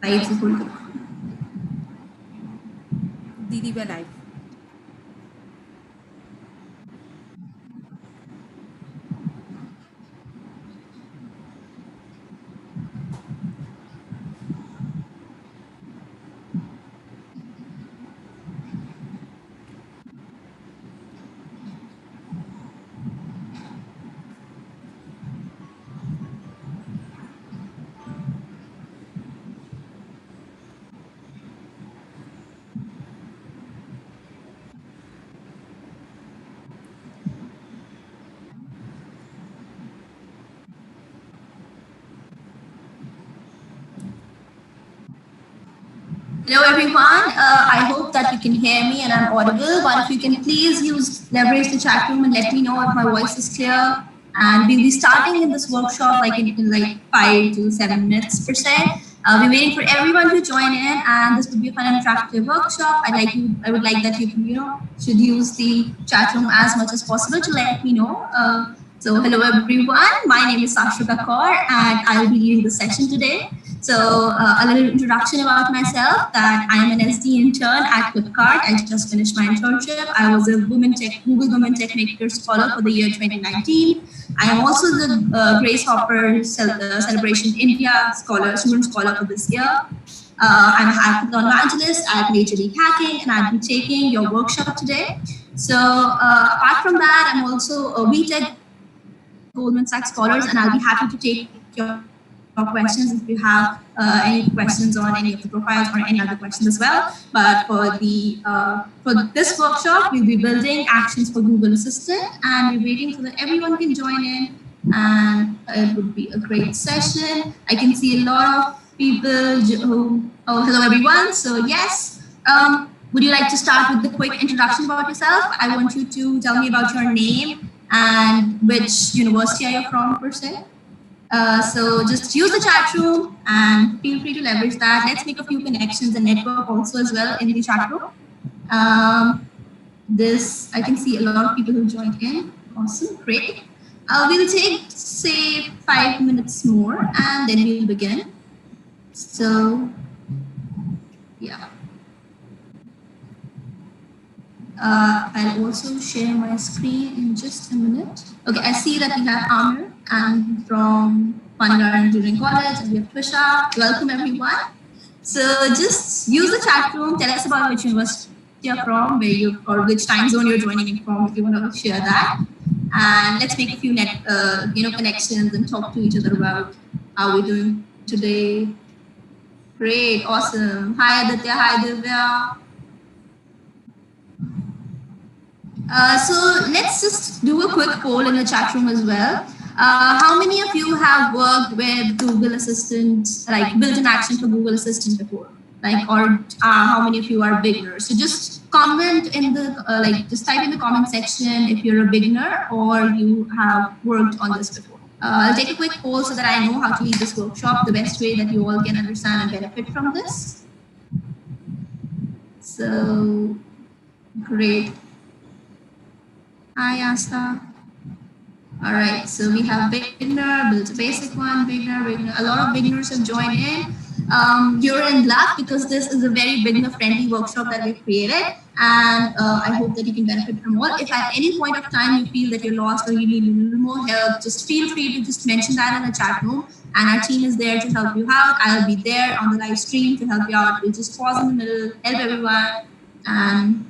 Lights is holding. Didi, we're live. Hello everyone, I hope that you can hear me and I'm audible, but if you can please leverage the chat room and let me know if my voice is clear. And we'll be starting in this workshop in like 5 to 7 minutes per se. We're waiting for everyone to join in, and this would be a fun and interactive workshop. I would like that you can, should use the chat room as much as possible to let me know. So hello everyone, my name is Sashrika Kaur and I will be leading the session today. So a little introduction about myself, that I am an SD intern at Flipkart. I just finished my internship. I was a Google Women Tech Maker Scholar for the year 2019. I am also the Grace Hopper Celebration India Student Scholar for this year. I'm a Hackathon Evangelist at Major League Hacking, and I'll be taking your workshop today. So apart from that, I'm also a WeTech Goldman Sachs Scholars, and I'll be happy to take your questions if you have any questions on any of the profiles or any other questions as well. But for this workshop, we'll be building actions for Google Assistant, and we're waiting so that everyone can join in, and it would be a great session. I can see a lot of people hello everyone. So yes, would you like to start with the quick introduction about yourself? I want you to tell me about your name and which university are you from per se. So just use the chat room and feel free to leverage that. Let's make a few connections and network also as well in the chat room. I can see a lot of people who joined in. Awesome, great. We'll take, say, 5 minutes more and then we'll begin. So, yeah. I'll also share my screen in just a minute. Okay, I see that we have Amir and from Pangar Engineering College, and we have Trisha. Welcome everyone. So just use the chat room. Tell us about which university you're from, or which time zone you're joining in from, if you want to share that. And let's make a few connections and talk to each other about how we're doing today. Great, awesome. Hi Aditya, hi Divya. So let's just do a quick poll in the chat room as well. How many of you have worked with Google Assistant, like built an action for Google Assistant before? Or how many of you are beginners? So just comment in the, just type in the comment section if you're a beginner or you have worked on this before. I'll take a quick poll so that I know how to lead this workshop the best way that you all can understand and benefit from this. So, great. Hi, Asta. All right, so we have beginner, build a basic one, beginner. A lot of beginners have joined in. You're in luck because this is a very beginner-friendly workshop that we've created, and I hope that you can benefit from all. If at any point of time you feel that you're lost or you need a little more help, just feel free to just mention that in the chat room, and our team is there to help you out. I'll be there on the live stream to help you out. We'll just pause in the middle, help everyone, and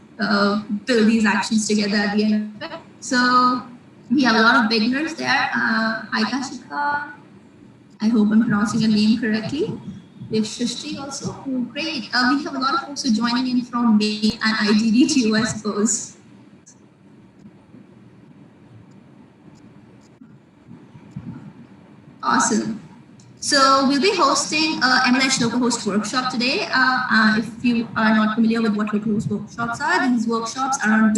build these actions together at the end of it. So we have a lot of beginners there. Hi Kashika. I hope I'm pronouncing your name correctly. We have Shrishti also. Oh, great. We have a lot of folks who are joining in from May and IGD too, I suppose. Awesome. So we'll be hosting a MLH localhost workshop today. If you are not familiar with what localhost workshops are, these workshops are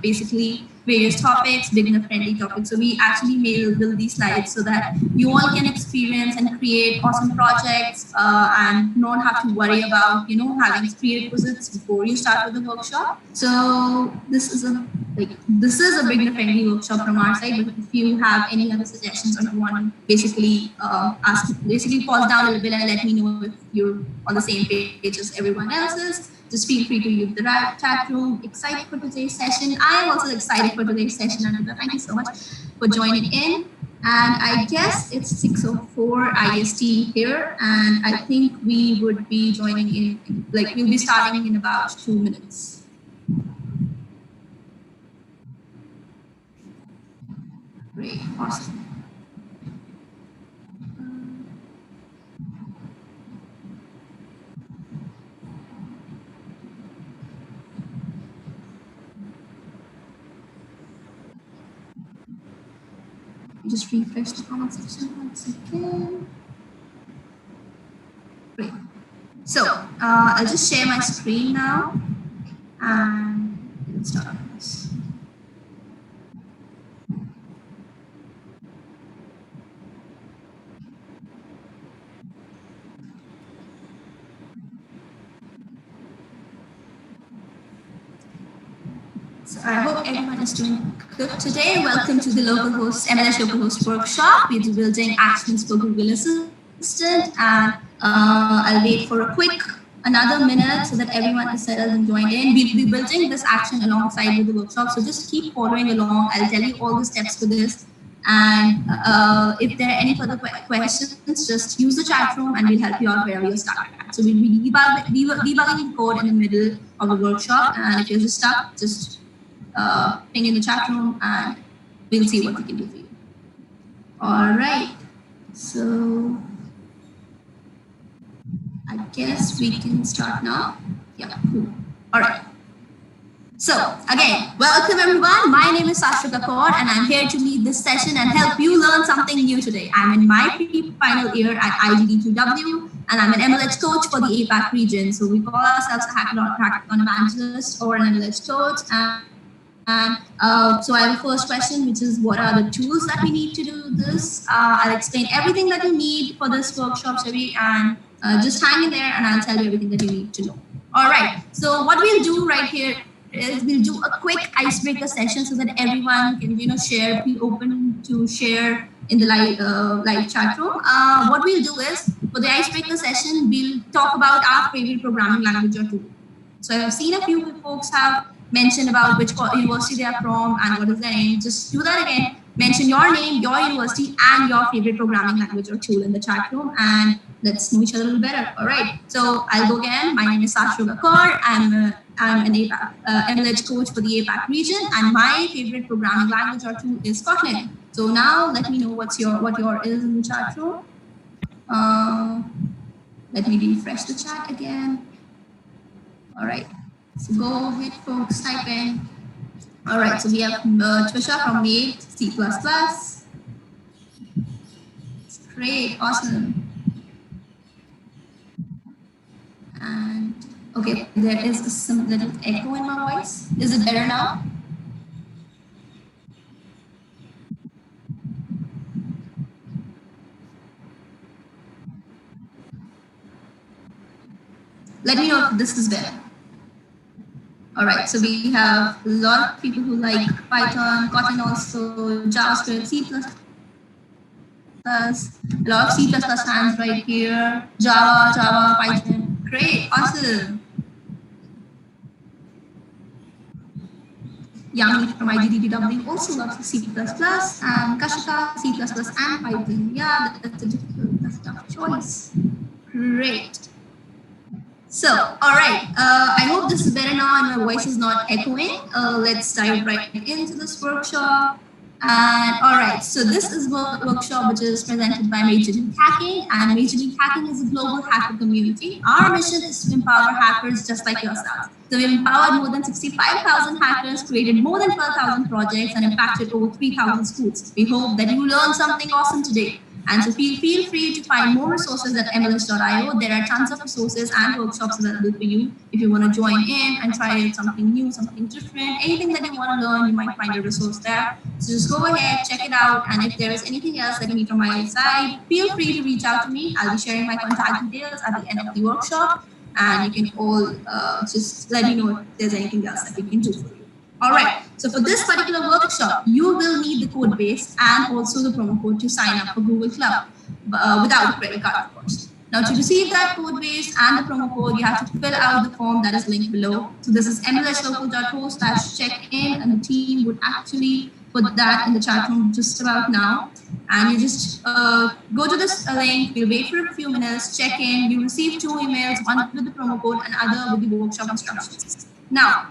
basically various topics, beginner-friendly topics. So we actually build these slides so that you all can experience and create awesome projects and not have to worry about, having prerequisites before you start with the workshop. So this is a beginner-friendly workshop from our side. But if you have any other suggestions or you want to basically pause down a little bit and let me know if you're on the same page as everyone else is, just feel free to use the chat room. Excited for today's session. I am also excited for today's session, Ananda. Thank you so much for joining in. And I guess it's 6:04 IST here, and I think we would be joining in, we'll be starting in about 2 minutes. Great, awesome. Just refresh the comment section once again. Great. So I'll just share my screen now and we'll start this. So I hope everyone is doing good today. Welcome to the MLS Local Host Workshop. We'll be building actions for Google Assistant, and I'll wait for another minute so that everyone is settled and joined in. We'll be building this action alongside with the workshop, so just keep following along. I'll tell you all the steps for this. And if there are any further questions, just use the chat room and we'll help you out wherever you're stuck at. So we'll be debugging the code in the middle of the workshop, and if you're just stuck, just ping in the chat room and we'll see what we can do for you. All right, so I guess we can start now. Yeah, cool. All right. So again, welcome everyone. My name is Sashrika Kaur and I'm here to lead this session and help you learn something new today. I'm in my pre-final year at IGD2W and I'm an MLH coach for the APAC region. So we call ourselves a Hackathon Evangelist or an MLH coach. So I have a first question, which is what are the tools that we need to do this? I'll explain everything that you need for this workshop, Sherry, and just hang in there and I'll tell you everything that you need to know. All right, so what we'll do right here is we'll do a quick icebreaker session so that everyone can, be open to share in the live chat room. What we'll do is for the icebreaker session, we'll talk about our favorite programming language or tool. So I've seen a few folks have mentioned about which university they are from and what is their name. Just do that again. Mention your name, your university, and your favorite programming language or tool in the chat room, and let's know each other a little better. All right. So I'll go again. My name is Sashrika Kaur. I'm an APAC MLH coach for the APAC region, and my favorite programming language or tool is Kotlin. So now let me know what your is in the chat room. Let me refresh the chat again. All right. So go ahead, folks, type in. All right, so we have Trisha from UAceIt C++. Great, awesome. And okay, there is some little echo in my voice. Is it better now? Let me know if this is better. All right, so we have a lot of people who like Python, Kotlin also, JavaScript, C++. A lot of C++ fans right here. Java, Python. Great, awesome. Yami from IGDTW also loves C++, and Kashika, C++ and Python. Yeah, that's a tough choice. Great. So, all right, I hope this is better now and my voice is not echoing. Let's dive right into this workshop. And all right, so this is a workshop which is presented by Major League Hacking, and Major League Hacking is a global hacker community. Our mission is to empower hackers just like yourselves. So we've empowered more than 65,000 hackers, created more than 12,000 projects, and impacted over 3,000 schools. We hope that you learned something awesome today. And so feel free to find more resources at MLS.io. There are tons of resources and workshops available for you if you want to join in and try something new, something different, anything that you want to learn, you might find a resource there. So just go ahead, check it out. And if there is anything else that you need from my side, feel free to reach out to me. I'll be sharing my contact details at the end of the workshop. And you can all just let me know if there's anything else that we can do for you. All right, so for this particular workshop, you will need the code base and also the promo code to sign up for Google Cloud without a credit card, of course. Now, to receive that code base and the promo code, you have to fill out the form that is linked below. So this is mlslocal.co/check-in, and the team would actually put that in the chat room just about now. And you just go to this link, you wait for a few minutes, check in, you receive 2 emails, one with the promo code and other with the workshop instructions. Now,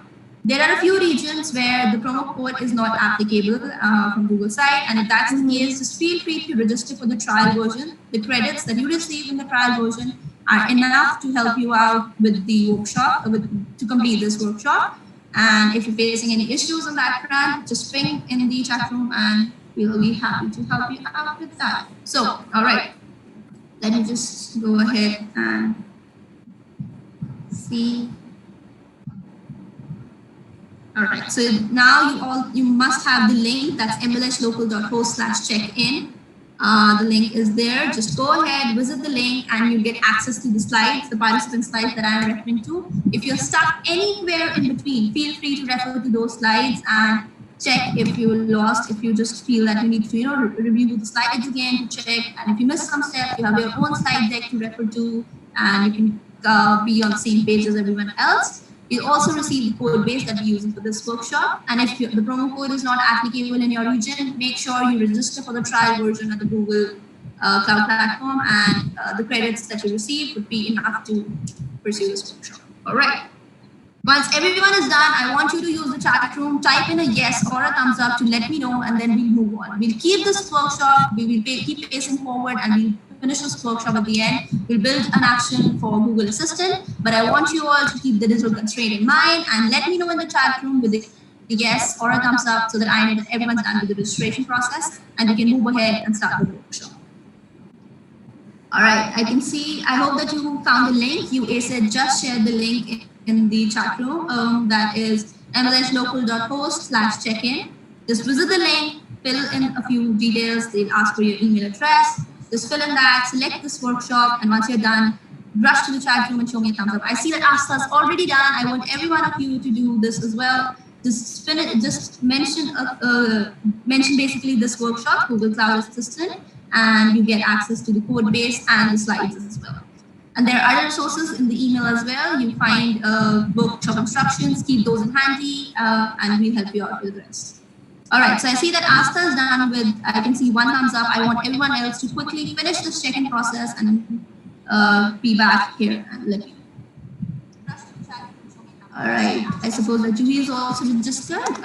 there are a few regions where the promo code is not applicable from Google side, and if that's the case, just feel free to register for the trial version. The credits that you receive in the trial version are enough to help you out with the workshop, to complete this workshop. And if you're facing any issues on that front, just ping in the chat room and we'll be happy to help you out with that. So, all right, let me just go ahead and see. All right, so now you must have the link. That's mlslocal.host/check-in. The link is there. Just go ahead, visit the link, and you get access to the slides, the participant slides that I'm referring to. If you're stuck anywhere in between, feel free to refer to those slides and check if you're lost, if you just feel that you need to, review the slides again to check. And if you miss some steps, you have your own slide deck to refer to, and you can be on the same page as everyone else. You'll also receive the code base that we're using for this workshop. And if the promo code is not applicable in your region, make sure you register for the trial version of the Google Cloud Platform, and the credits that you receive would be enough to pursue this workshop. All right. Once everyone is done, I want you to use the chat room, type in a yes or a thumbs up to let me know, and then we'll move on. We'll keep this workshop, we will keep pacing forward, and we'll finish this workshop at the end. We'll build an action for Google Assistant, but I want you all to keep the digital constraint in mind and let me know in the chat room with a yes or a thumbs up so that I know that everyone's done with the registration process and we can move ahead and start the workshop. All right, I can see, I hope that you found the link. UAceIt just shared the link in the chat room. That is mlslocal.host/check-in. Just visit the link, fill in a few details. They'll ask for your email address. Just fill in that, select this workshop, and once you're done, rush to the chat room and show me a thumbs up. I see that Asta's already done. I want every one of you to do this as well. Just mention basically this workshop, Google Cloud Assistant, and you get access to the code base and the slides as well. And there are other resources in the email as well. You find workshop instructions, keep those in handy, and we'll help you out with the rest. All right, so I see that Asta is done with, I can see 1 thumbs up. I want everyone else to quickly finish this check-in process and be back here and let me know. All right, I suppose that Julie is also registered.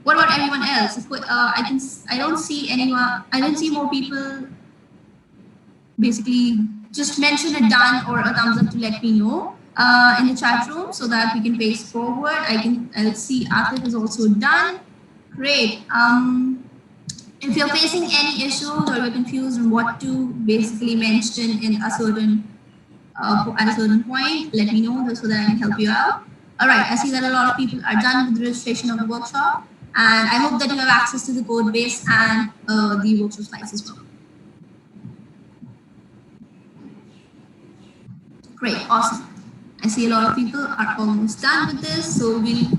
What about everyone else? I don't see anyone, I don't see more people. Basically, just mention a done or a thumbs up to let me know in the chat room so that we can pace forward. I'll see Atif is also done. Great. If you're facing any issues or you're confused on what to basically mention in a certain at a certain point, let me know so that I can help you out. All right, I see that a lot of people are done with the registration of the workshop, and I hope that you have access to the code base and the workshop slides as well. Great, awesome. I see a lot of people are almost done with this, so we'll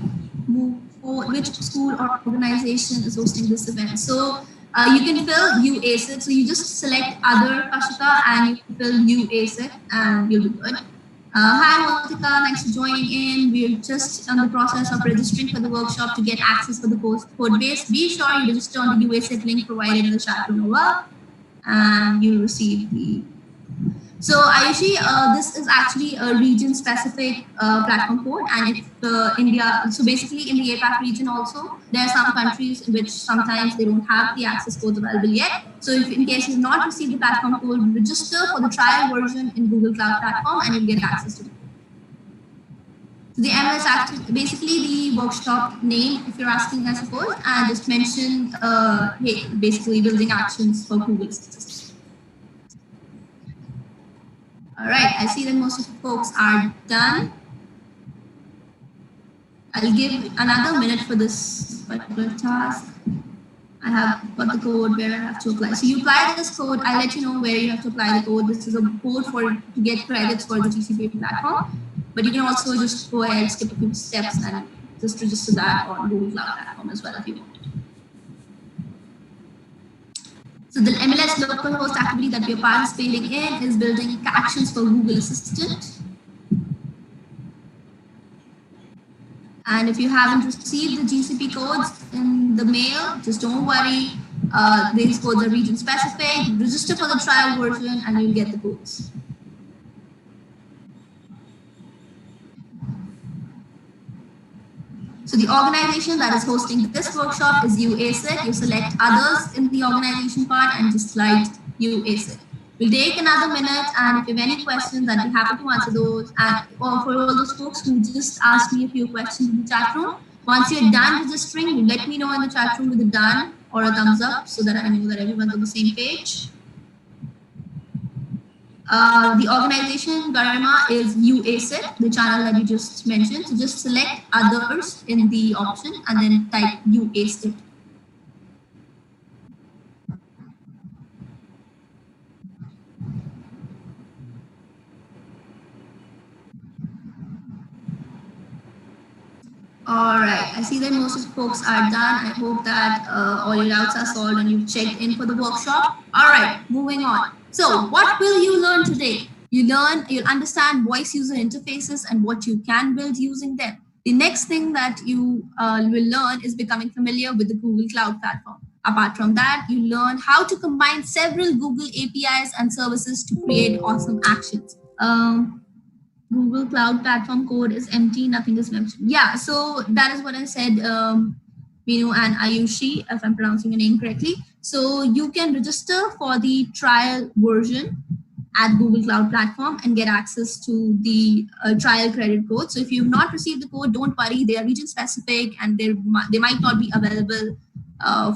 move forward. Which school or organization is hosting this event? So you can fill UAceIt. So you just select other, Kashika, and you fill UAceIt, and you'll be good. Hi, Motika, thanks for joining in. We're just on the process of registering for the workshop to get access for the code base. Be sure you register on the UAceIt link provided in the chat room as well, and you'll receive the. So Ayushi, this is actually a region-specific platform code, and if India, so basically in the APAC region also, there are some countries in which sometimes they don't have the access codes available yet. So if in case you've not received the platform code, register for the trial version in Google Cloud Platform and you'll get access to it. So the MLS active, basically the workshop name, if you're asking, I suppose, and just mention basically building actions for Google Assistant. All right, I see that most of the folks are done. I'll give another minute for this particular task. I have got the code where I have to apply. So you apply this code, I'll let you know where you have to apply the code. This is a code to get credits for the GCP platform. But you can also just go ahead, skip a few steps and just register that on Google Cloud Platform as well if you want. So the MLS localhost activity that we are participating in is building actions for Google Assistant. And if you haven't received the GCP codes in the mail, just don't worry. These codes are region specific. Register for the trial version and you'll get the codes. So the organization that is hosting this workshop is UAceIt. You select others in the organization part and just select UAceIt. We'll take another minute, and if you have any questions, I'd be happy to answer those. And for all those folks who just asked me a few questions in the chat room, once you're done registering, let me know in the chat room with a done or a thumbs up so that I know that everyone's on the same page. The organization Garima is UAceIt, the channel that you just mentioned. So just select others in the option and then type UAceIt. All right, I see that most of the folks are done. I hope that all your doubts are solved and you've checked in for the workshop. All right, moving on. So what will you learn today? You'll understand voice user interfaces and what you can build using them. The next thing that you will learn is becoming familiar with the Google Cloud Platform. Apart from that, you learn how to combine several Google APIs and services to create awesome actions. Google Cloud Platform code is empty, nothing is mentioned. Yeah, so that is what I said, Minu and Ayushi, if I'm pronouncing your name correctly. So you can register for the trial version at Google Cloud Platform and get access to the trial credit code. So if you've not received the code, don't worry, they are region specific and they might not be available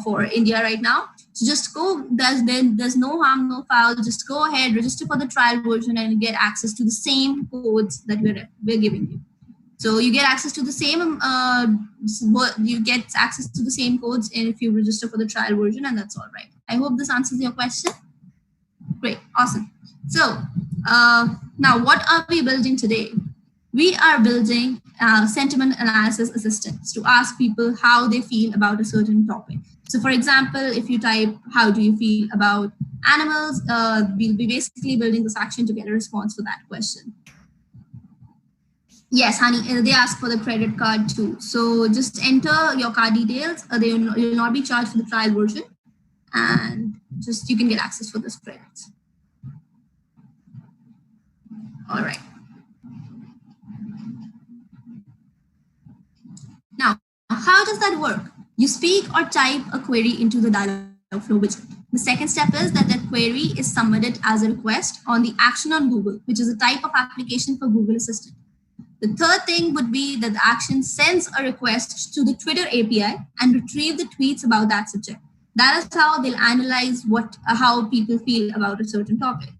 for India right now. So just go, there's no harm, no foul. Just go ahead, register for the trial version and get access to the same codes that we're giving you. So you get access to the same, codes if you register for the trial version, and that's all right. I hope this answers your question. Great, awesome. So now what are we building today? We are building sentiment analysis assistants to ask people how they feel about a certain topic. So for example, if you type, how do you feel about animals? We'll be basically building this action to get a response for that question. Yes, honey, they ask for the credit card too. So just enter your card details. You'll not be charged for the trial version. And just you can get access for this credit. All right. Now, how does that work? You speak or type a query into the Dialogflow widget. The second step is that query is submitted as a request on the action on Google, which is a type of application for Google Assistant. The third thing would be that the action sends a request to the Twitter API and retrieve the tweets about that subject. That is how they'll analyze how people feel about a certain topic.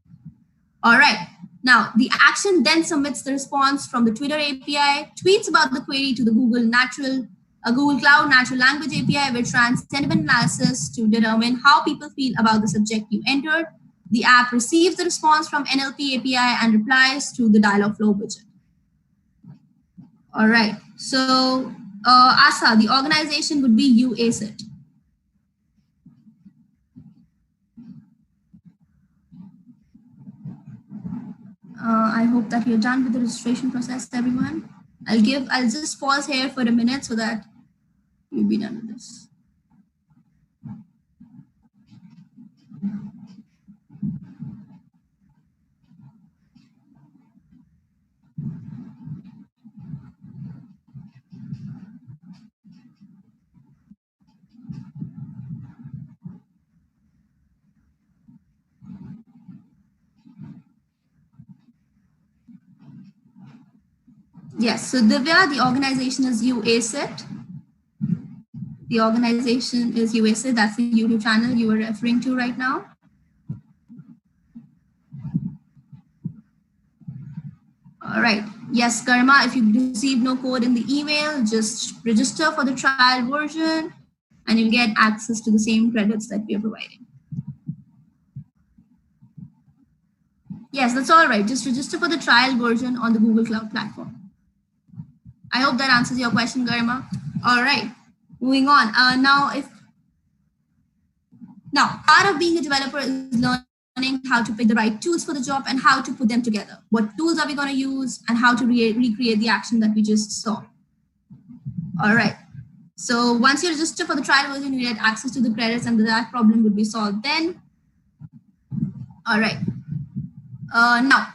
All right. Now, the action then submits the response from the Twitter API, tweets about the query to the Google Cloud Natural Language API, which runs sentiment analysis to determine how people feel about the subject you entered. The app receives the response from NLP API and replies to the Dialogflow widget. All right. So, Asa, the organization would be UAceIt. I hope that you're done with the registration process, everyone. I'll just pause here for a minute so that you'll be done with this. Yes, so Divya, the organization is UAceIt. The organization is UAceIt. That's the YouTube channel you were referring to right now. All right. Yes, Karma, if you received no code in the email, just register for the trial version and you'll get access to the same credits that we are providing. Yes, that's all right. Just register for the trial version on the Google Cloud platform. I hope that answers your question, Garima. All right, moving on. Now, part of being a developer is learning how to pick the right tools for the job and how to put them together. What tools are we going to use and how to recreate the action that we just saw. All right. So once you register for the trial version, you get access to the credits and that problem would be solved then. All right. Now,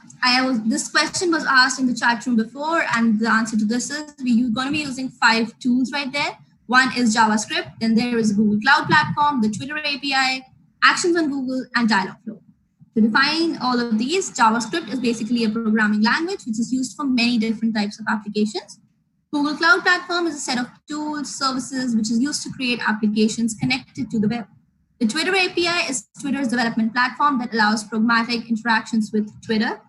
this question was asked in the chat room before, and the answer to this is we're going to be using 5 tools right there. One is JavaScript, then there is Google Cloud Platform, the Twitter API, Actions on Google, and Dialogflow. To define all of these, JavaScript is basically a programming language which is used for many different types of applications. Google Cloud Platform is a set of tools, services, which is used to create applications connected to the web. The Twitter API is Twitter's development platform that allows programmatic interactions with Twitter.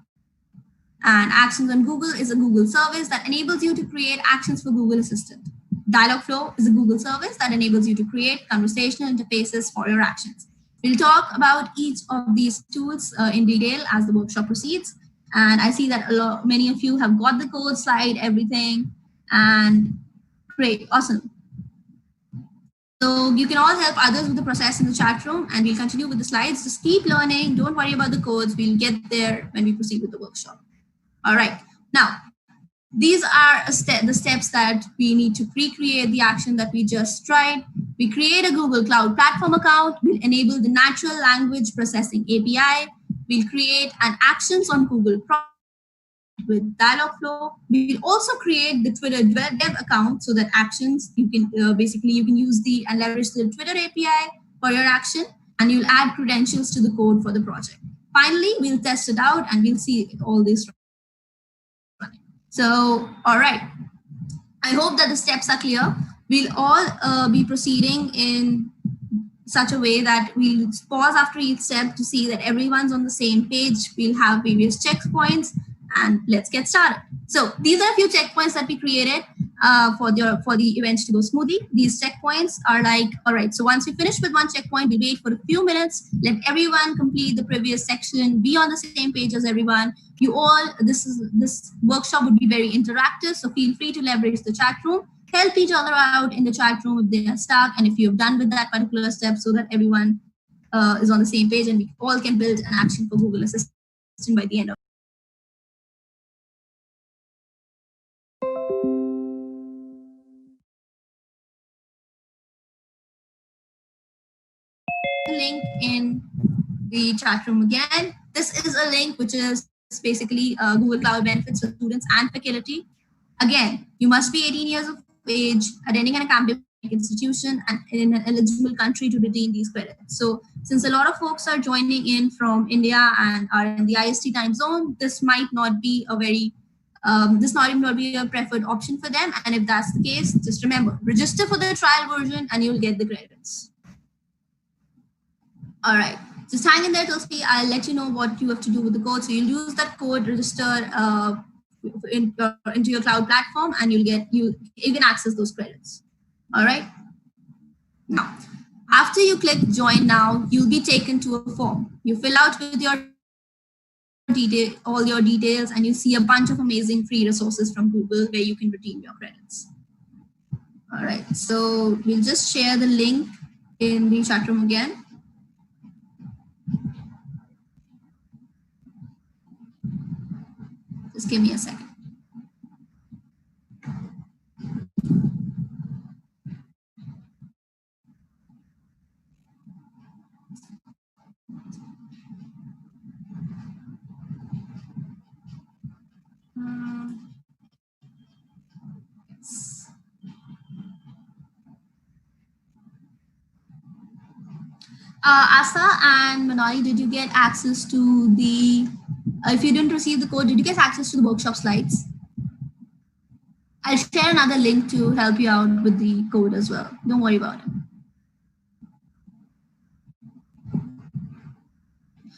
And Actions on Google is a Google service that enables you to create actions for Google Assistant. Dialogflow is a Google service that enables you to create conversational interfaces for your actions. We'll talk about each of these tools in detail as the workshop proceeds. And I see that many of you have got the code slide, everything, and great, awesome. So you can all help others with the process in the chat room, and we'll continue with the slides. Just keep learning. Don't worry about the codes. We'll get there when we proceed with the workshop. All right. Now, these are the steps that we need to recreate the action that we just tried. We create a Google Cloud Platform account. We'll enable the natural language processing API. We'll create an Actions on Google with Dialogflow. We'll also create the Twitter dev account so that actions, you can you can use and leverage the Twitter API for your action, and you'll add credentials to the code for the project. Finally, we'll test it out and we'll see all this running. So, all right. I hope that the steps are clear. We'll all be proceeding in such a way that we'll pause after each step to see that everyone's on the same page. We'll have various checkpoints and let's get started. So these are a few checkpoints that we created for the event to go smoothly. These checkpoints are like, all right, so once we finish with one checkpoint, we wait for a few minutes, let everyone complete the previous section, be on the same page as everyone. This workshop would be very interactive, so feel free to leverage the chat room. Help each other out in the chat room if they are stuck and if you've done with that particular step, so that everyone is on the same page and we all can build an action for Google Assistant by the end of the link in the chat room again. This is a link which is basically Google Cloud benefits for students and faculty. Again, you must be 18 years of age, attending an academic institution, and in an eligible country to redeem these credits. So since a lot of folks are joining in from India and are in the IST time zone, this might not be a very a preferred option for them. And if that's the case, just remember, register for the trial version and you'll get the credits. All right, just hang in there, Tulsi. I'll let you know what you have to do with the code. So you'll use that code, register into your cloud platform, and you can access those credits. All right. Now, after you click join now, you'll be taken to a form. You fill out with all your details, and you see a bunch of amazing free resources from Google where you can redeem your credits. All right. So we'll just share the link in the chat room again. Just give me a second. Yes. Asa and Manali, did you get access to the, if you didn't receive the code, did you get access to the workshop slides? I'll share another link to help you out with the code as well. Don't worry about it.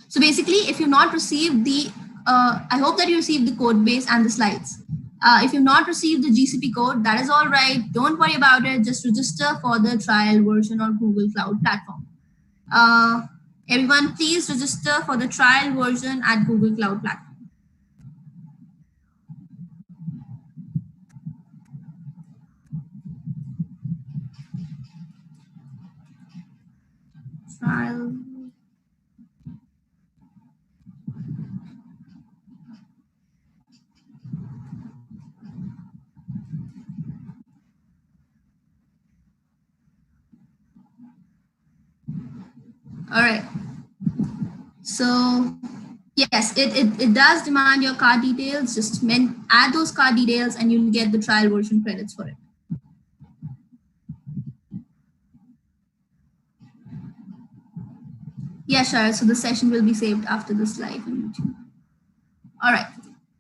So basically, if you've not received the I hope that you received the code base and the slides. If you've not received the GCP code, that is all right. Don't worry about it. Just register for the trial version on Google Cloud Platform. Uh, Everyone, please register for the trial version at Google Cloud Platform. Trial. All right. So yes, it does demand your card details. Just add those card details and you'll get the trial version credits for it. Yeah, sure. So the session will be saved after this live on YouTube. All right.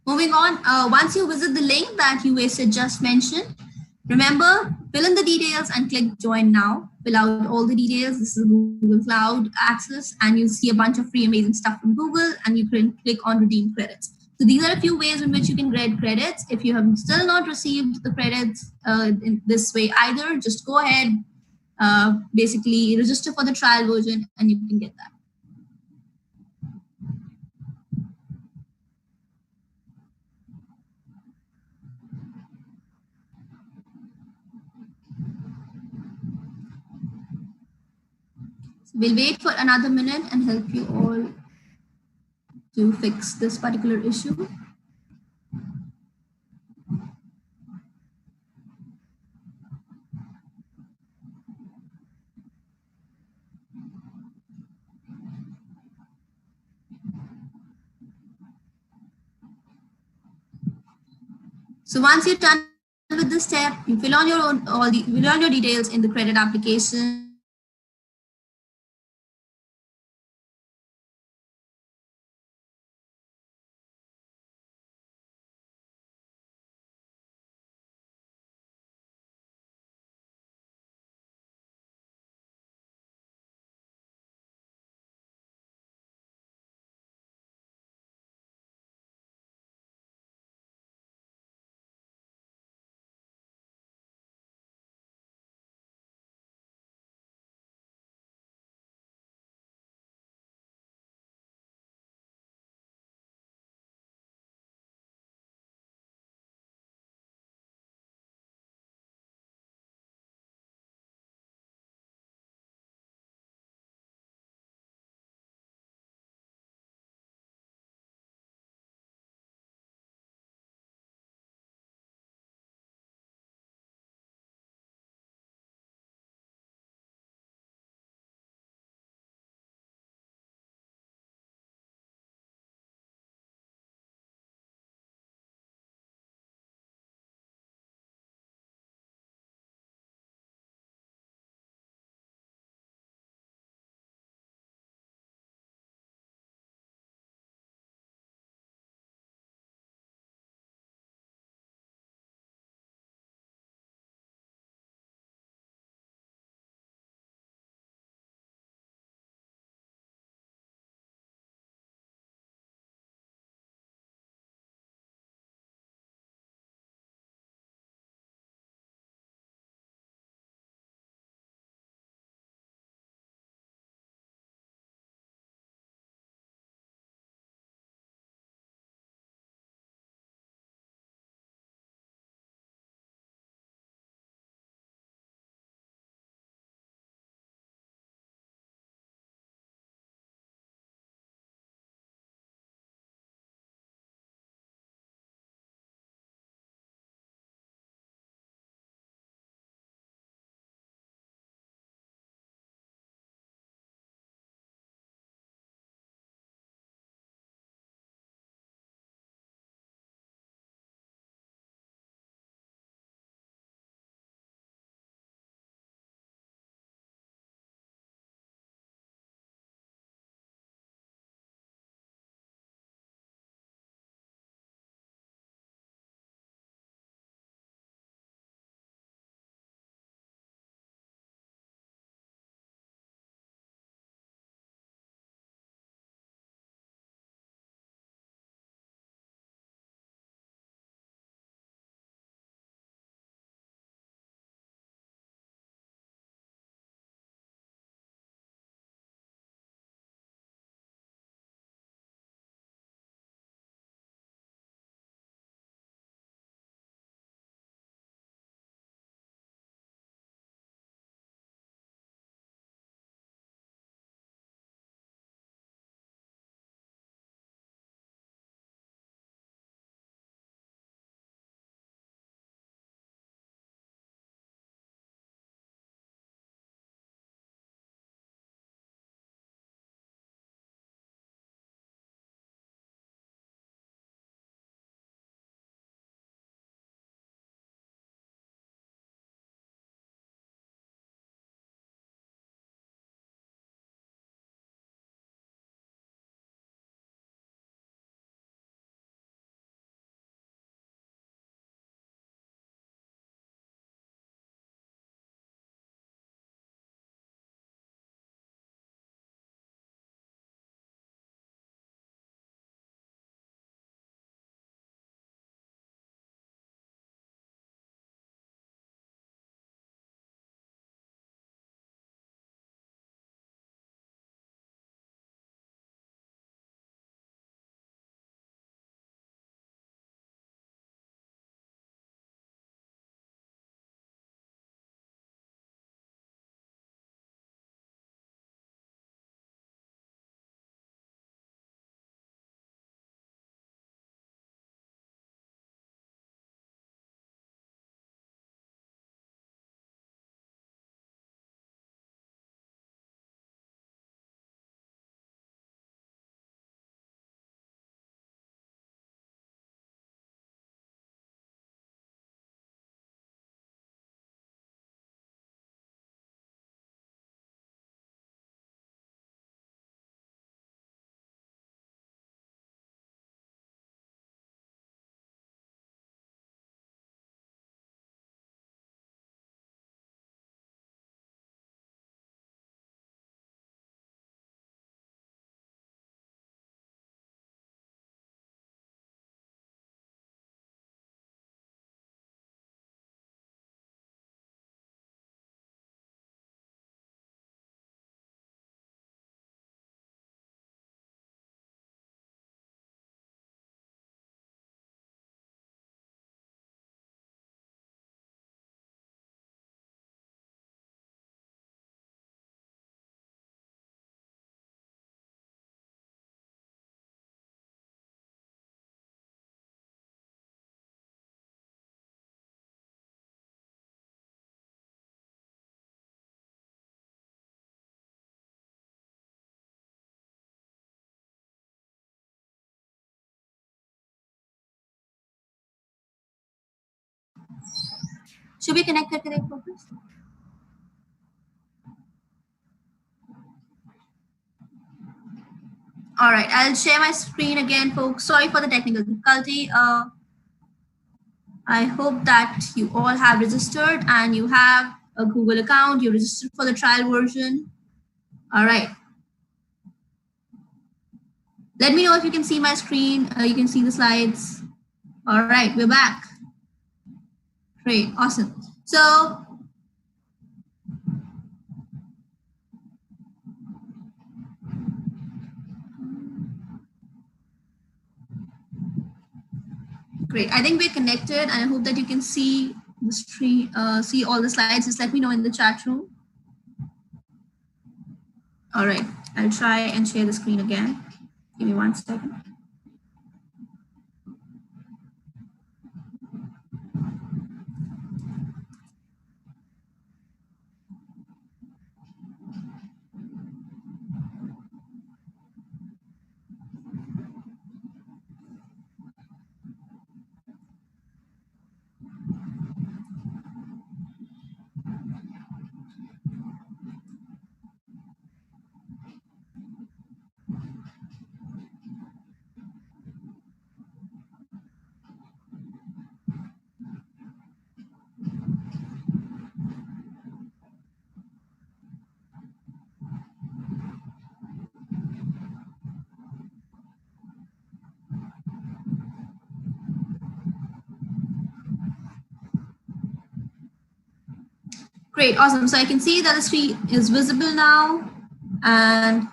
Moving on. Once you visit the link that UAceIt just mentioned, remember, fill in the details and click join now. Fill out all the details. This is Google Cloud Access, and you'll see a bunch of free amazing stuff from Google, and you can click on redeem credits. So these are a few ways in which you can get credits. If you have still not received the credits in this way either, just go ahead, basically register for the trial version, and you can get that. So we'll wait for another minute and help you all to fix this particular issue. So once you're done with this step, you fill on your own fill on your details in the credit application. Should we connect करके focus? All right, I'll share my screen again, folks. Sorry for the technical difficulty. I hope that you all have registered and you have a Google account. You registered for the trial version. All right. Let me know if you can see my screen. You can see the slides. All right, we're back. Great, awesome. So, great. I think we're connected, and I hope that you can see the screen, see all the slides. Just let me know in the chat room. All right, I'll try and share the screen again. Give me 1 second. Great, awesome. So I can see that the screen is visible now. And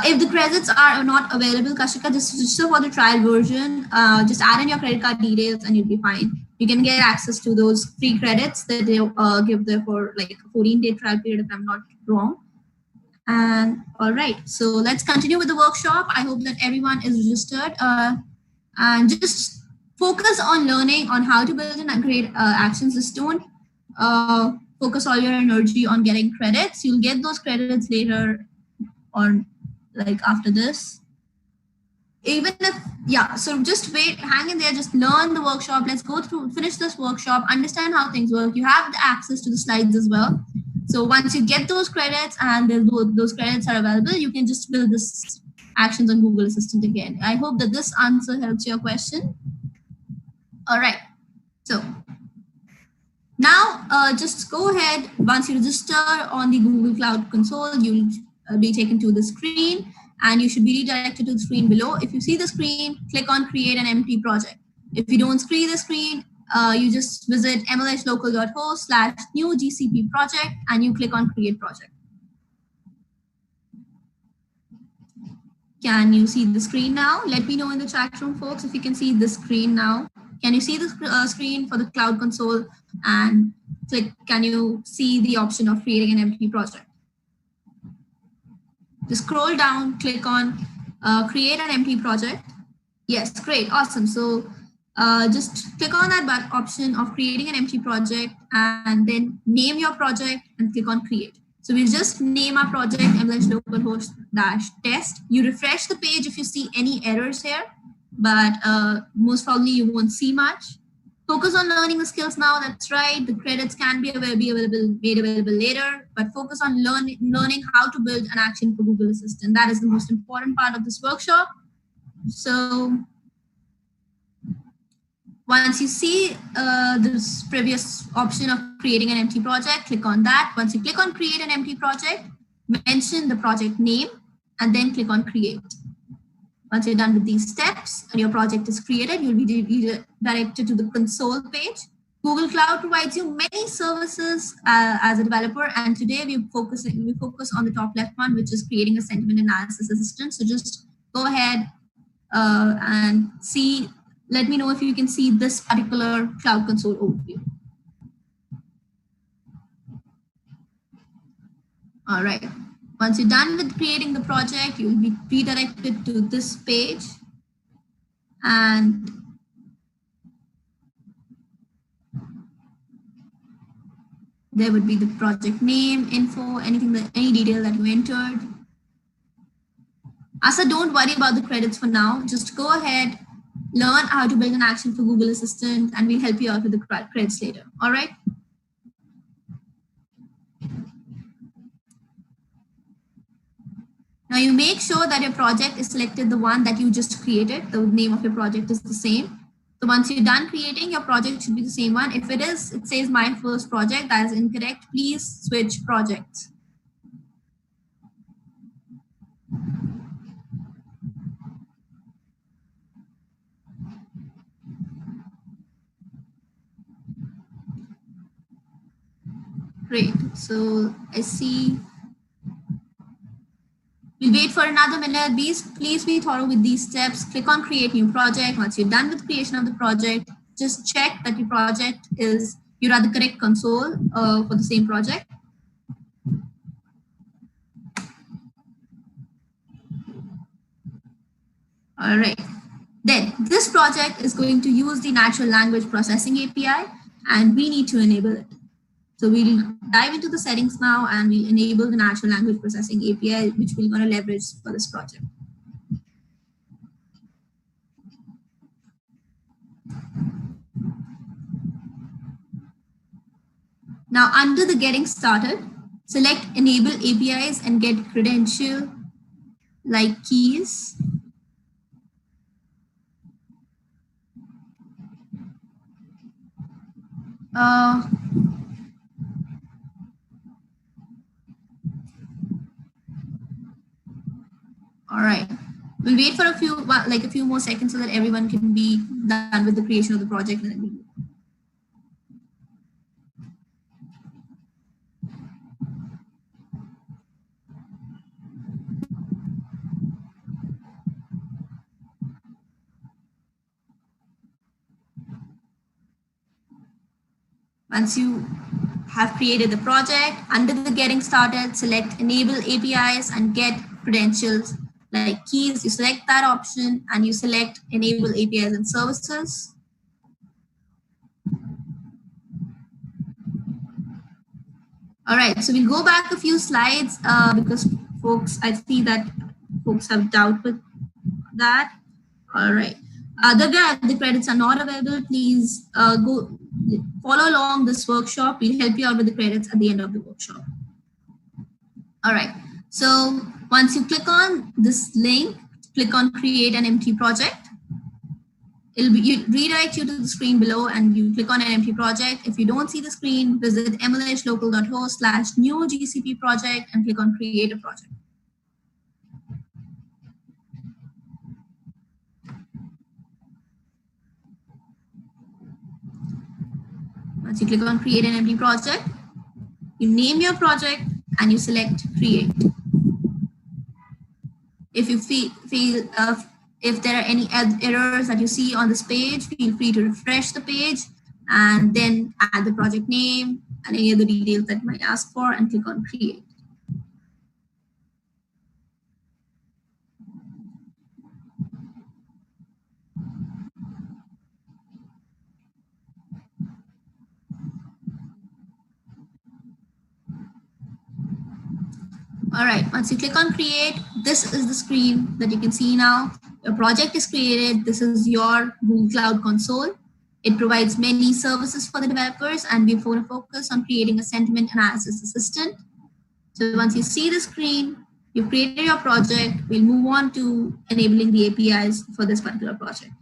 if the credits are not available, Kashika, just register for the trial version. Just add in your credit card details and you'll be fine. You can get access to those free credits that they give there for like a 14-day trial period, if I'm not wrong. And all right, so let's continue with the workshop. I hope that everyone is registered. And just focus on learning on how to build and create actions. Just don't focus all your energy on getting credits. You'll get those credits later on, like after this. Even if, yeah, so just wait, hang in there, just learn the workshop. Let's go through, finish this workshop, understand how things work. You have the access to the slides as well. So once you get those credits and those credits are available, you can just build this actions on Google Assistant again. I hope that this answer helps your question. All right, so now just go ahead. Once you register on the Google Cloud Console, you'll be taken to the screen and you should be redirected to the screen below. If you see the screen, click on create an empty project. If you don't see the screen, you just visit mlslocal.host/new GCP project and you click on create project. Can you see the screen now? Let me know in the chat room, folks, if you can see the screen now. Can you see the screen for the Cloud Console and click? Can you see the option of creating an empty project? Just scroll down, click on create an empty project. Yes, great, awesome. So just click on that option of creating an empty project and then name your project and click on create. So we'll just name our project mlslocal-host-test. You refresh the page if you see any errors here, but most probably you won't see much. Focus on learning the skills now. That's right. The credits can be made available later, but focus on learning how to build an action for Google Assistant. That is the most important part of this workshop. So once you see this previous option of creating an empty project, click on that. Once you click on create an empty project, mention the project name and then click on create. Once you're done with these steps and your project is created, you'll be redirected to the console page. Google Cloud provides you many services as a developer, and today we focus on the top left one, which is creating a sentiment analysis assistant. So just go ahead and see. Let me know if you can see this particular Cloud Console overview. All right. Once you're done with creating the project, you'll be redirected to this page. And there would be the project name, info, any detail that you entered. Asa, don't worry about the credits for now. Just go ahead learn how to build an action for Google Assistant, and we'll help you out with the credits later. All right. Now you make sure that your project is selected the one that you just created. The name of your project is the same. So once you're done creating, your project should be the same one. If it is, it says my first project, that is incorrect. Please switch projects. Great. So I see. We'll wait for another minute. Please be thorough with these steps. Click on create new project. Once you're done with creation of the project, just check that your project is, you're at the correct console for the same project. All right. Then this project is going to use the natural language processing API, and we need to enable it. So we'll dive into the settings now, and we'll enable the natural language processing API, which we're going to leverage for this project. Now, under the getting started, select enable APIs and get credential like keys. All right. We'll wait for a few more seconds so that everyone can be done with the creation of the project. And then we'll Once you have created the project, under the getting started, select enable APIs and get credentials like keys. You select that option and you select enable APIs and services. All right, so we'll go back a few slides because I see that folks have doubt with that. All right. The credits are not available. Please go follow along this workshop. We'll help you out with the credits at the end of the workshop. All right. So once you click on this link, click on create an empty project. It'll redirect you to the screen below and you click on an empty project. If you don't see the screen, visit mlhlocal.host/new GCP project and click on create a project. Once you click on create an empty project, you name your project and you select create. If you if there are any errors that you see on this page, feel free to refresh the page and then add the project name and any other details that you might ask for and click on create. All right, once you click on create, this is the screen that you can see now. Your project is created. This is your Google Cloud Console. It provides many services for the developers, and we want to focus on creating a sentiment analysis assistant. So once you see the screen, you've created your project, we'll move on to enabling the APIs for this particular project.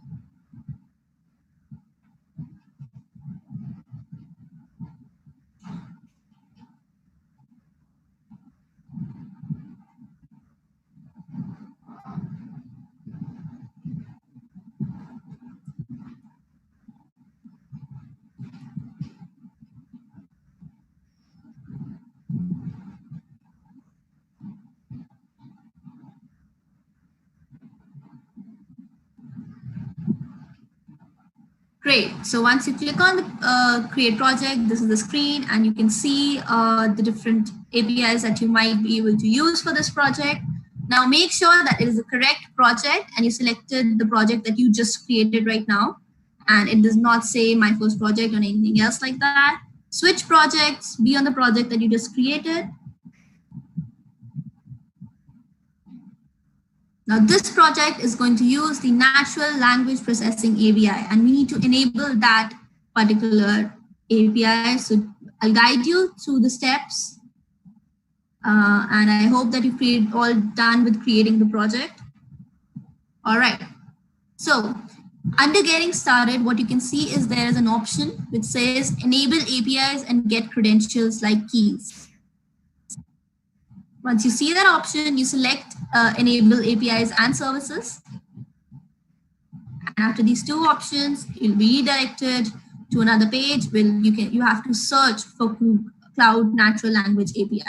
Great. So once you click on the create project, this is the screen, and you can see the different APIs that you might be able to use for this project. Now make sure that it is the correct project and you selected the project that you just created right now. And it does not say my first project or anything else like that. Switch projects, be on the project that you just created. Now this project is going to use the natural language processing API, and we need to enable that particular API. So I'll guide you through the steps, and I hope that you've all done with creating the project. All right. So under getting started, what you can see is there is an option which says enable APIs and get credentials like keys. Once you see that option, you select enable APIs and services. And after these two options, you'll be redirected to another page where you have to search for Cloud Natural Language API.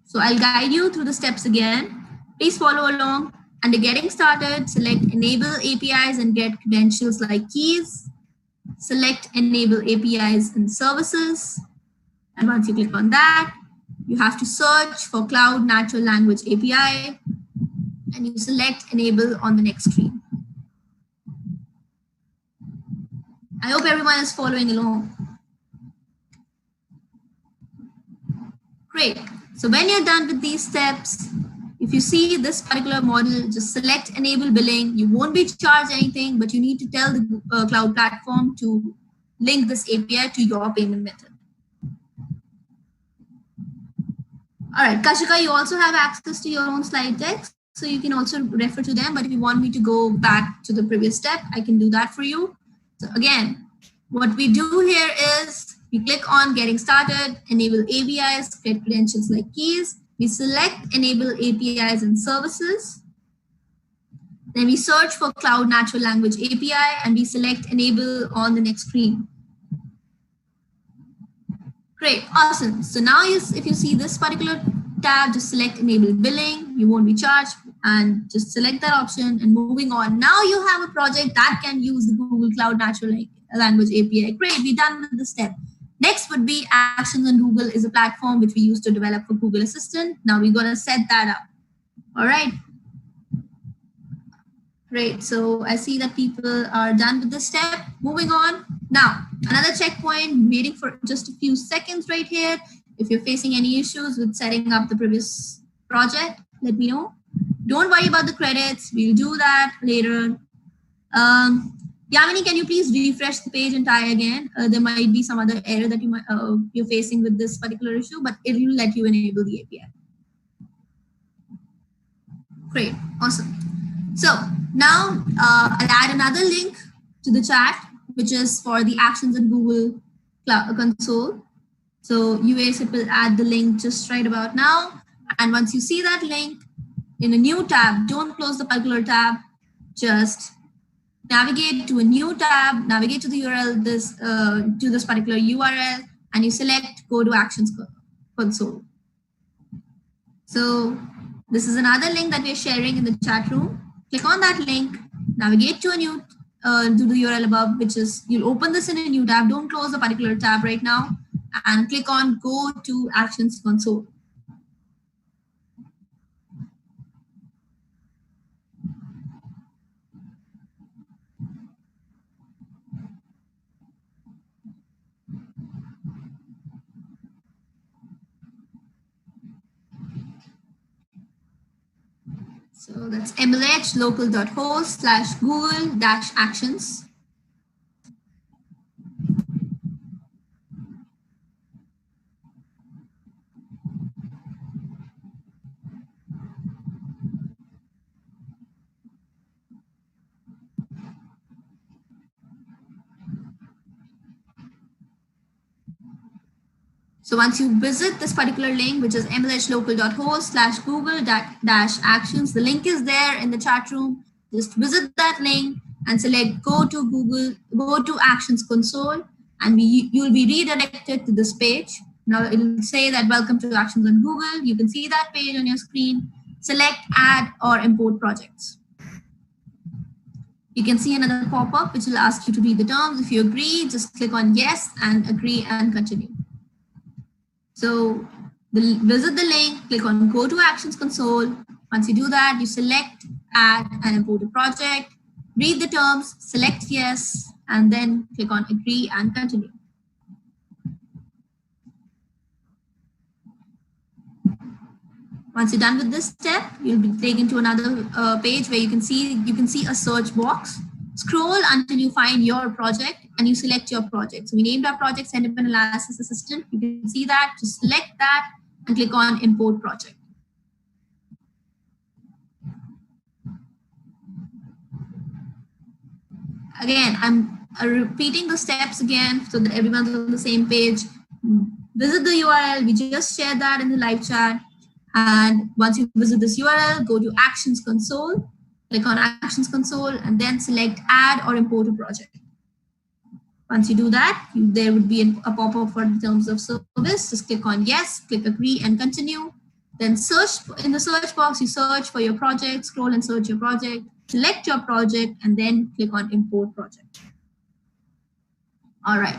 So I'll guide you through the steps again. Please follow along. Under getting started, select enable APIs and get credentials like keys. Select enable APIs and services. And once you click on that, you have to search for Cloud Natural Language API, and you select enable on the next screen. I hope everyone is following along. Great. So when you're done with these steps, if you see this particular model, just select enable billing. You won't be charged anything, but you need to tell the cloud platform to link this API to your payment method. All right, Kashika, you also have access to your own slide decks, so you can also refer to them. But if you want me to go back to the previous step, I can do that for you. So again, what we do here is we click on getting started, enable APIs, get credentials like keys. We select enable APIs and services. Then we search for Cloud Natural Language API, and we select enable on the next screen. Great, awesome. So now if you see this particular tab, just select enable billing. You won't be charged, and just select that option and moving on. Now you have a project that can use the Google Cloud Natural Language API. Great, we're done with the step. Next would be Actions on Google is a platform which we use to develop for Google Assistant. Now we're going to set that up. All right. Great. So I see that people are done with this step. Moving on. Now, another checkpoint, waiting for just a few seconds right here. If you're facing any issues with setting up the previous project, let me know. Don't worry about the credits. We'll do that later. Yamini, can you please refresh the page and try again? There might be some other error that you're facing with this particular issue, but it will let you enable the API. Great, awesome. So now I'll add another link to the chat, which is for the Actions in Google Cloud Console. So UAceIt will add the link just right about now. And once you see that link in a new tab, don't close the particular tab, just navigate to a new tab, navigate to the URL, to this particular URL, and you select go to Actions Console. So this is another link that we're sharing in the chat room. Click on that link, navigate to a new to the URL above, which is you'll open this in a new tab. Don't close the particular tab right now, and click on go to Actions Console. So that's mlh-local.host/google-actions. So once you visit this particular link, which is mlh-local.host/google-actions, the link is there in the chat room. Just visit that link and select go to Actions Console, and you'll be redirected to this page. Now it'll say that welcome to Actions on Google. You can see that page on your screen. Select add or import projects. You can see another pop-up which will ask you to read the terms. If you agree, just click on yes and agree and continue. So visit the link, click on go to Actions Console. Once you do that, you select add and import a project, read the terms, select yes, and then click on agree and continue. Once you're done with this step, you'll be taken to another page where you can see a search box. Scroll until you find your project and you select your project. So we named our project Sentiment Analysis Assistant. You can see that. Just select that and click on Import Project. Again, I'm repeating the steps again so that everyone's on the same page. Visit the URL. We just shared that in the live chat. And once you visit this URL, go to Actions Console, click on Actions Console, and then select Add or Import a Project. Once you do that, there would be a pop-up for the terms of service. Just click on Yes, click Agree, and Continue. Then search in the search box, you search for your project, scroll and search your project, select your project, and then click on Import Project. All right.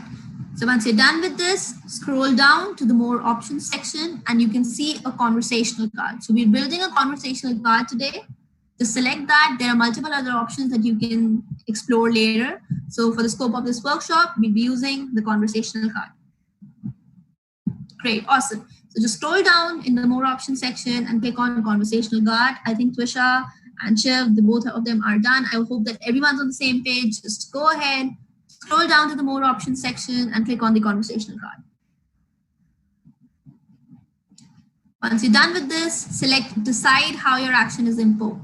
So once you're done with this, scroll down to the More Options section, and you can see a conversational card. So we're building a conversational card today. Just select that. There are multiple other options that you can explore later. So for the scope of this workshop, we'll be using the conversational card. Great, awesome. So just scroll down in the More Options section and click on Conversational Card. I think Twisha and Shiv, the both of them are done. I hope that everyone's on the same page. Just go ahead, scroll down to the More Options section and click on the Conversational Card. Once you're done with this, select Decide how your action is invoked.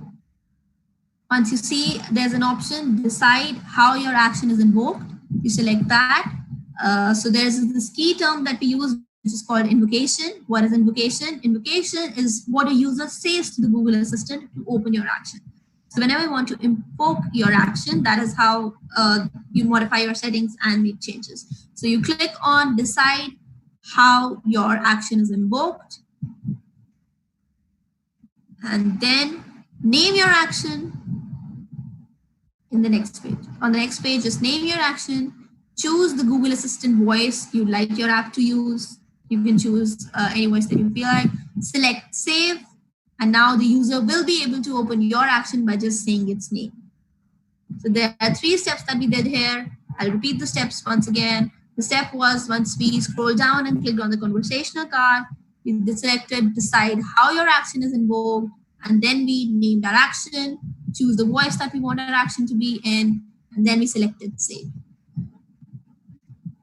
Once you see there's an option, Decide how your action is invoked, you select that. So there's this key term that we use, which is called invocation. What is invocation? Invocation is what a user says to the Google Assistant to open your action. So whenever you want to invoke your action, that is how you modify your settings and make changes. So you click on Decide how your action is invoked, and then name your action in the next page. On the next page, just name your action, choose the Google Assistant voice you'd like your app to use. You can choose any voice that you feel like. Select Save, and now the user will be able to open your action by just saying its name. So there are 3 steps that we did here. I'll repeat the steps once again. The step was, once we scroll down and clicked on the conversational card, we selected Decide how your action is invoked, and then we named our action, choose the voice that we want our action to be in, and then we selected Save.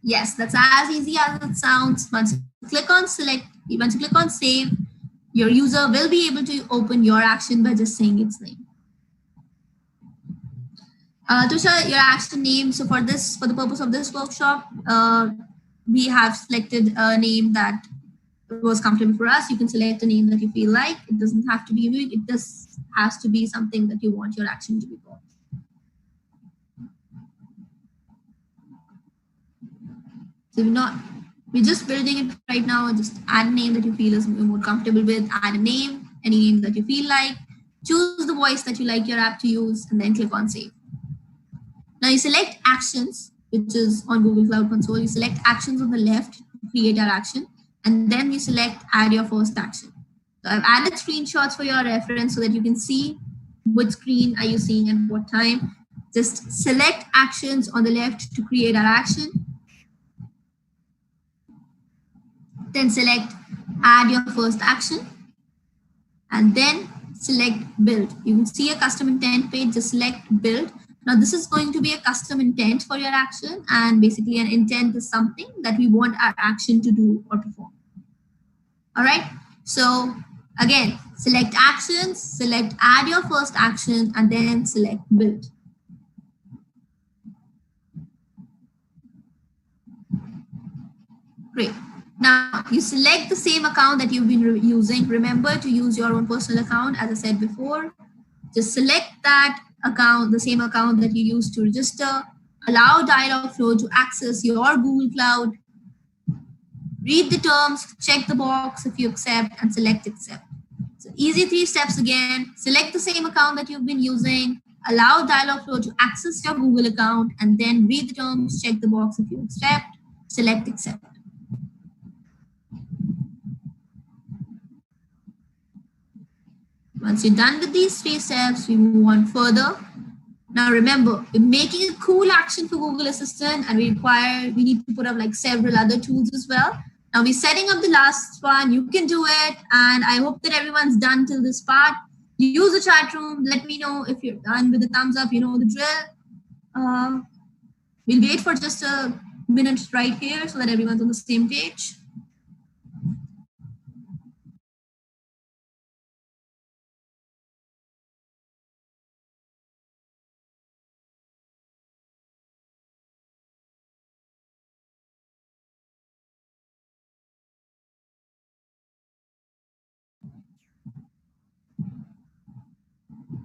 Yes, that's as easy as it sounds. Once you click on Save, your user will be able to open your action by just saying its name. Tusha, your action name. So for the purpose of this workshop, we have selected a name that was comfortable for us. You can select a name that you feel like. It doesn't have to be unique. It just has to be something that you want your action to be called. So we're just building it right now. Just add a name that you feel is more comfortable with. Add a name, any name that you feel like. Choose the voice that you like your app to use, and then click on Save. Now you select Actions, which is on Google Cloud Console. You select Actions on the left to create our action, and then you select Add your first action. So I've added screenshots for your reference so that you can see which screen are you seeing at what time. Just select Actions on the left to create our action. Then select Add your first action, and then select Build. You can see a custom intent page. Just select Build. Now this is going to be a custom intent for your action, and basically an intent is something that we want our action to do or perform. All right. So again, select Actions, select Add your first action, and then select Build. Great. Now you select the same account that you've been using. Remember to use your own personal account, as I said before. Just select that account, the same account that you used to register. Allow Dialogflow to access your Google Cloud. Read the terms, check the box if you accept, and select Accept. So easy 3 steps again. Select the same account that you've been using. Allow Dialogflow to access your Google account, and then read the terms, check the box if you accept, select Accept. Once you're done with these 3 steps, we move on further. Now remember, we're making a cool action for Google Assistant, and we need to put up like several other tools as well. Now we're setting up the last one. You can do it. And I hope that everyone's done till this part. Use the chat room. Let me know if you're done with the thumbs up. You know the drill. We'll wait for just a minute right here so that everyone's on the same page.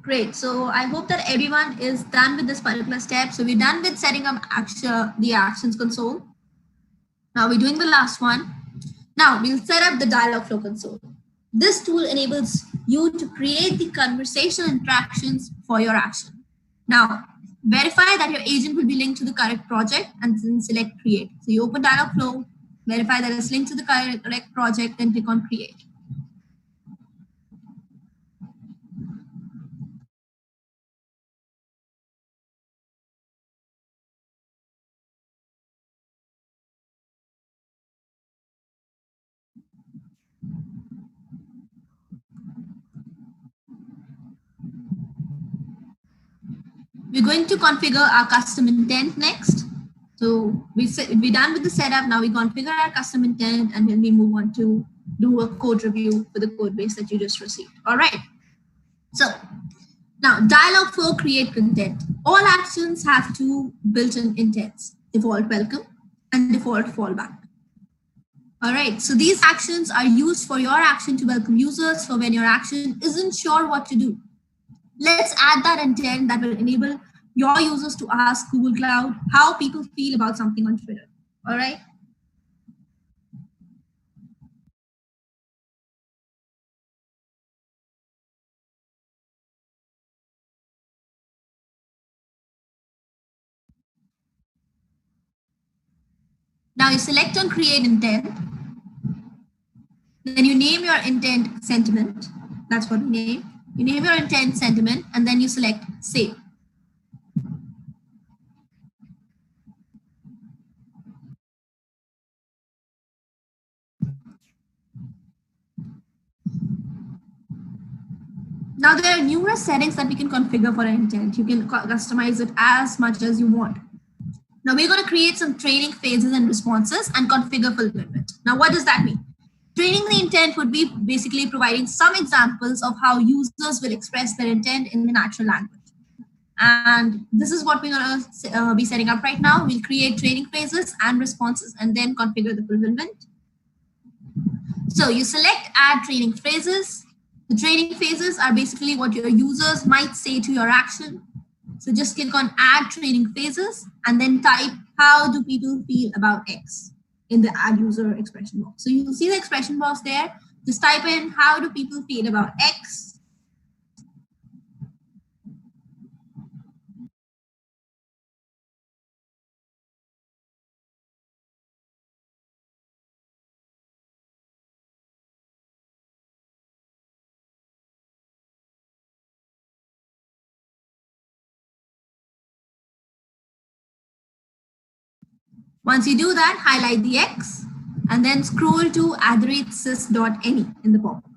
Great. So I hope that everyone is done with this particular step. So we're done with setting up the actions console. Now we're doing the last one. Now we'll set up the Dialogflow console. This tool enables you to create the conversational interactions for your action. Now, verify that your agent will be linked to the correct project and then select create. So you open Dialogflow, verify that it's linked to the correct project, then click on create. We're going to configure our custom intent next. So we're done with the setup. Now we configure our custom intent and then we move on to do a code review for the code base that you just received. All right. So now Dialogflow create content. All actions have two built-in intents: default welcome and default fallback. All right. So these actions are used for your action to welcome users for when your action isn't sure what to do. Let's add that intent that will enable your users to ask Google Cloud how people feel about something on Twitter. All right. Now you select on create intent. Then you name your intent sentiment. That's what we name. You name your intent sentiment and then you select save. Now there are numerous settings that we can configure for an intent. You can customize it as much as you want. Now we're going to create some training phases and responses and configure fulfillment. Now what does that mean? Training the intent would be basically providing some examples of how users will express their intent in the natural language. And this is what we're going to be setting up right now. We'll create training phases and responses and then configure the fulfillment. So you select add training phases. The training phases are basically what your users might say to your action. So just click on add training phases and then type how do people feel about X in the add user expression box. So you'll see the expression box there. Just type in how do people feel about X. Once you do that, highlight the X and then scroll to @sys.any in the pop-up.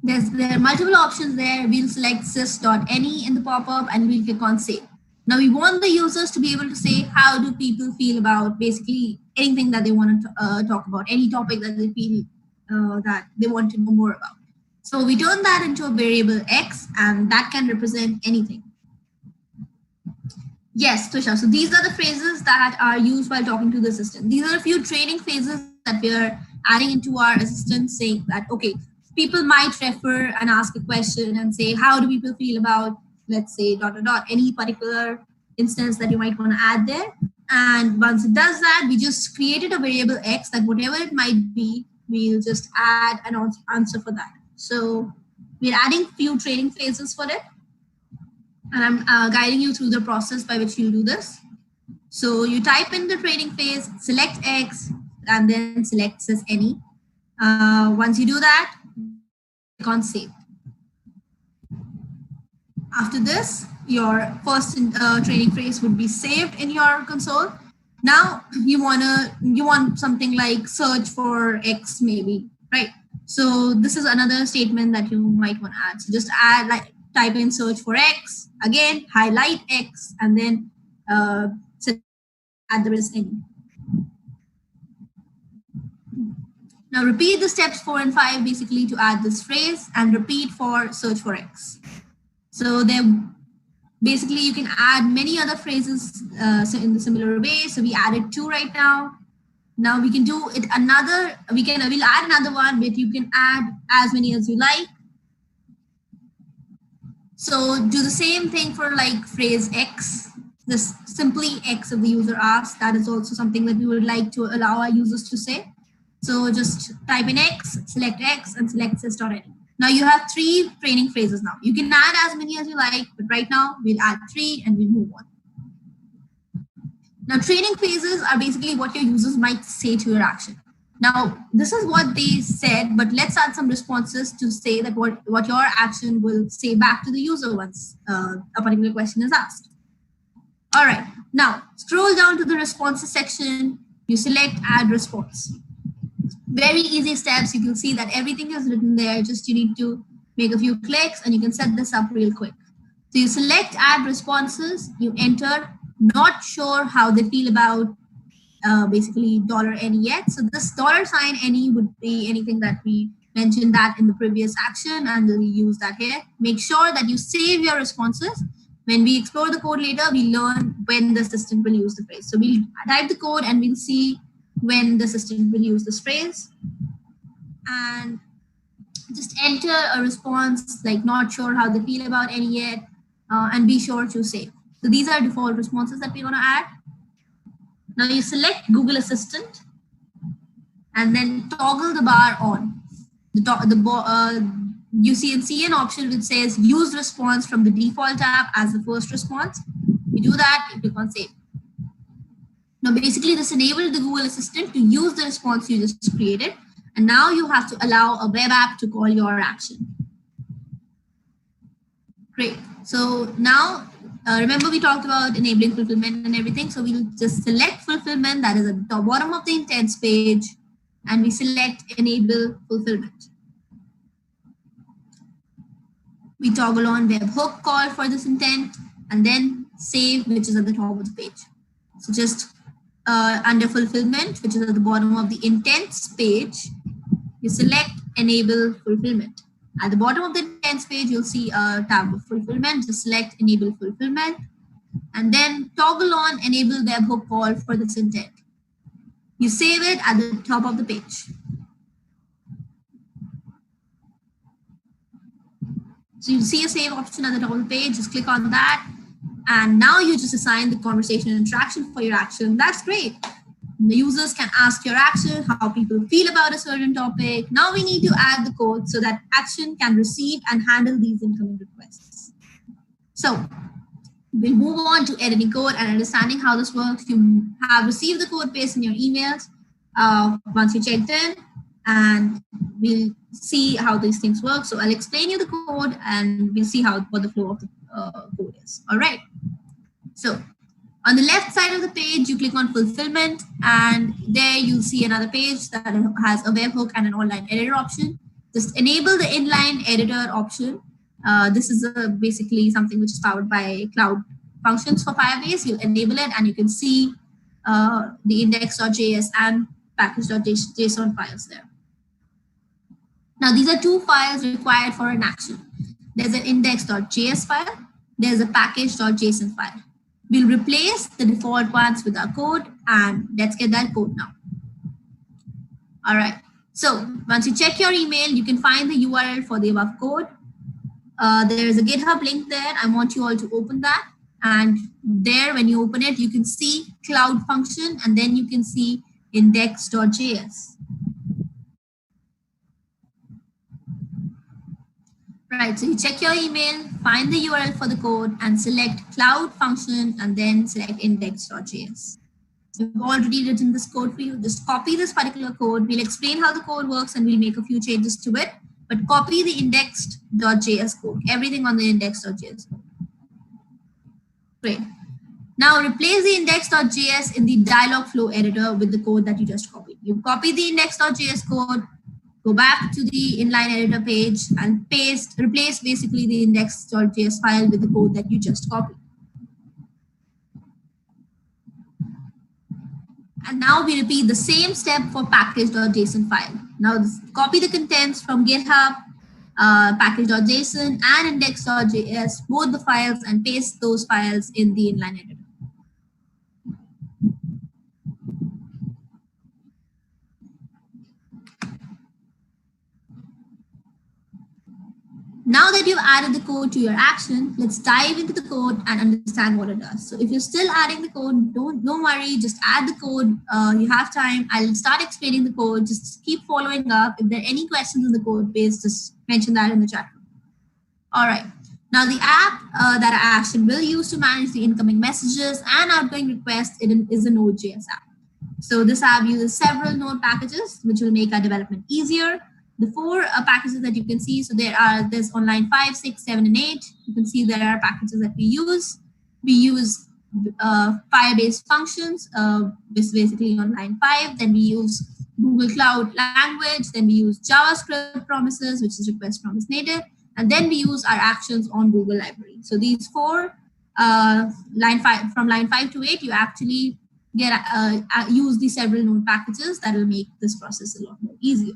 There are multiple options there. We'll select sys.any in the pop-up and we'll click on save. Now we want the users to be able to say how do people feel about basically anything that they want to talk about, any topic that they feel that they want to know more about. So we turn that into a variable X and that can represent anything. Yes, Tusha. So these are the phrases that are used while talking to the assistant. These are a few training phases that we are adding into our assistant, saying that, okay, people might refer and ask a question and say, how do people feel about, let's say, ... any particular instance that you might want to add there. And once it does that, we just created a variable X that whatever it might be, we'll just add an answer for that. So we're adding few training phases for it. And I'm guiding you through the process by which you'll do this. So you type in the training phase, select X, and then select sys any. Once you do that, click on save. After this, your first training phrase would be saved in your console. Now you want something like search for X maybe, right? So this is another statement that you might want to add. So just add, like, type in search for X, again highlight X, and then add there is any. Now repeat the steps 4 and 5 basically to add this phrase, and repeat for search for X. So there, basically you can add many other phrases in the similar way. So we added 2 right now. Now we can do it another, we'll add another one, but you can add as many as you like. So do the same thing for like phrase X, this simply X if the user asks. That is also something that we would like to allow our users to say. So just type in X, select X, and select sys.any. Now you have 3 training phrases now. You can add as many as you like, but right now we'll add 3 and we'll move on. Now training phases are basically what your users might say to your action. Now this is what they said, but let's add some responses to say that what your action will say back to the user once a particular question is asked. All right, now scroll down to the responses section. You select add response. Very easy steps. You can see that everything is written there. Just you need to make a few clicks and you can set this up real quick. So you select add responses, you enter not sure how they feel about basically $any yet. So this $any would be anything that we mentioned that in the previous action, and we use that here. Make sure that you save your responses. When we explore the code later, we learn when the system will use the phrase. So we'll type the code and we'll see when the system will use this phrase. And just enter a response like not sure how they feel about any yet, and be sure to save. So these are default responses that we want to add. Now you select Google Assistant and then toggle the bar on. You see an option which says use response from the default tab as the first response. You do that, you click on save. Now basically this enabled the Google Assistant to use the response you just created. And now you have to allow a web app to call your action. Great. So now remember we talked about enabling fulfillment and everything. So we'll just select fulfillment, that is at the bottom of the intents page, and we select enable fulfillment. We toggle on webhook call for this intent, and then save, which is at the top of the page. So just under fulfillment, which is at the bottom of the intents page, you select enable fulfillment. At the bottom of the intents page, you'll see a tab of fulfillment. Just select enable fulfillment and then toggle on enable webhook call for this intent. You save it at the top of the page. So you'll see a save option at the top of the page. Just click on that. And now you just assign the conversation interaction for your action. That's great. The users can ask your action how people feel about a certain topic. Now we need to add the code so that action can receive and handle these incoming requests. So we'll move on to editing code and understanding how this works. You have received the code base in your emails once you checked in, and we'll see how these things work. So I'll explain you the code and we'll see what the flow of the code is. All right. So on the left side of the page, you click on fulfillment, and there you'll see another page that has a webhook and an online editor option. Just enable the inline editor option. This is basically something which is powered by Cloud Functions for Firebase. You'll enable it and you can see the index.js and package.json files there. Now these are 2 files required for an action. There's an index.js file. There's a package.json file. We'll replace the default ones with our code, and let's get that code now. All right. So once you check your email, you can find the URL for the above code. There is a GitHub link there. I want you all to open that. And there, when you open it, you can see Cloud Function, and then you can see index.js. Right, so you check your email, find the URL for the code, and select Cloud Function, and then select index.js. We've already written this code for you. Just copy this particular code. We'll explain how the code works, and we'll make a few changes to it. But copy the index.js code, everything on the index.js code. Great. Now replace the index.js in the Dialogflow editor with the code that you just copied. You copy the index.js code, go back to the inline editor page and replace basically the index.js file with the code that you just copied. And now we repeat the same step for package.json file. Now copy the contents from GitHub, package.json and index.js, both the files, and paste those files in the inline editor. Now that you've added the code to your action, let's dive into the code and understand what it does. So if you're still adding the code, don't worry, just add the code. You have time. I'll start explaining the code. Just keep following up. If there are any questions in the code base, just mention that in the chat room. All right. Now the app that our action will use to manage the incoming messages and outgoing requests is a Node.js app. So this app uses several Node packages, which will make our development easier. The four packages that you can see, so there's on line 5, 6, 7, and 8. You can see there are packages that we use. We use Firebase functions, this basically on line 5. Then we use Google Cloud Language. Then we use JavaScript promises, which is request promise native. And then we use our actions on Google Library. So these four, from line 5 to 8, you actually get use the several Node packages that will make this process a lot more easier.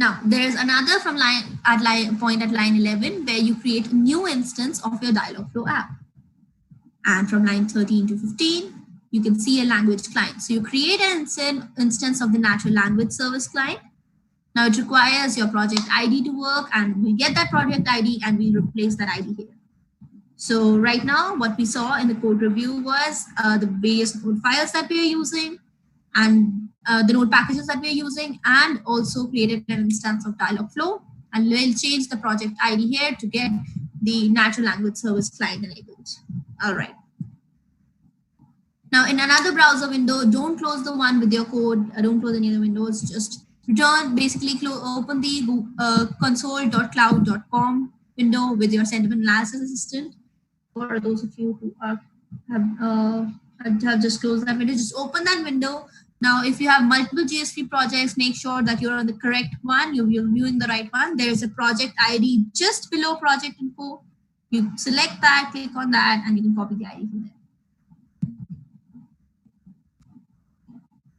Now, there's another point at line 11 where you create a new instance of your Dialogflow app. And from line 13 to 15, you can see a language client. So you create an instance of the natural language service client. Now it requires your project ID to work, and we get that project ID and we replace that ID here. So right now, what we saw in the code review was the various Node files that we are using, and the Node packages that we're using, and also created an instance of Dialogflow, and we'll change the project ID here to get the natural language service client enabled. All right. Now in another browser window, don't close the one with your code, don't close any other windows, just return, basically open the console.cloud.com window with your sentiment analysis assistant. For those of you who have just closed that window, just open that window. Now, if you have multiple GS3 projects, make sure that you're on the correct one, you're viewing the right one. There is a project ID just below project info. You select that, click on that, and you can copy the ID from there.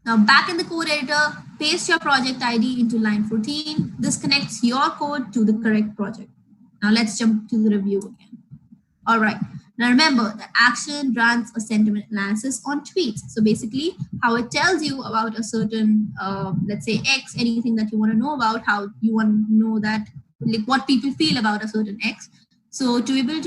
Now, back in the code editor, paste your project ID into line 14. This connects your code to the correct project. Now, let's jump to the review again. All right. Now remember, the action runs a sentiment analysis on tweets. So basically, how it tells you about a certain, let's say X, anything that you want to know about, how you want to know that, like what people feel about a certain X. So to be able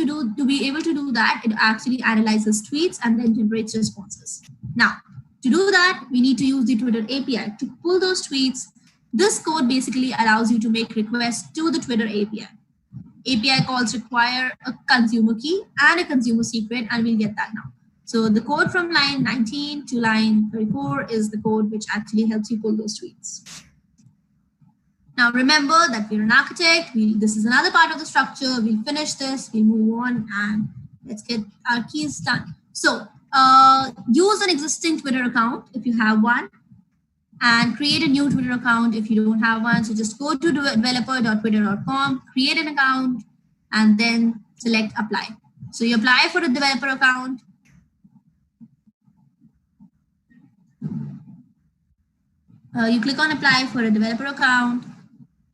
to do that, it actually analyzes tweets and then generates responses. Now, to do that, we need to use the Twitter API to pull those tweets. This code basically allows you to make requests to the Twitter API. API calls require a consumer key and a consumer secret, and we'll get that now. So the code from line 19 to line 34 is the code which actually helps you pull those tweets. Now remember that we're an architect. This is another part of the structure. We'll finish this, we'll move on, and let's get our keys done. So use an existing Twitter account if you have one, and create a new Twitter account if you don't have one. So just go to developer.twitter.com, create an account, and then select apply. So you apply for a developer account. You click on apply for a developer account,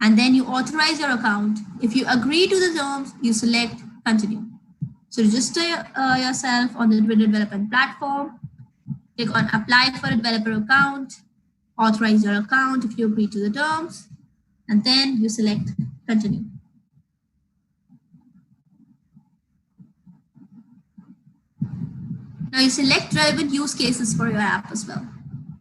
and then you authorize your account. If you agree to the terms, you select continue. So register yourself on the Twitter development platform. Click on apply for a developer account. Authorize your account if you agree to the terms, and then you select continue. Now you select relevant use cases for your app as well.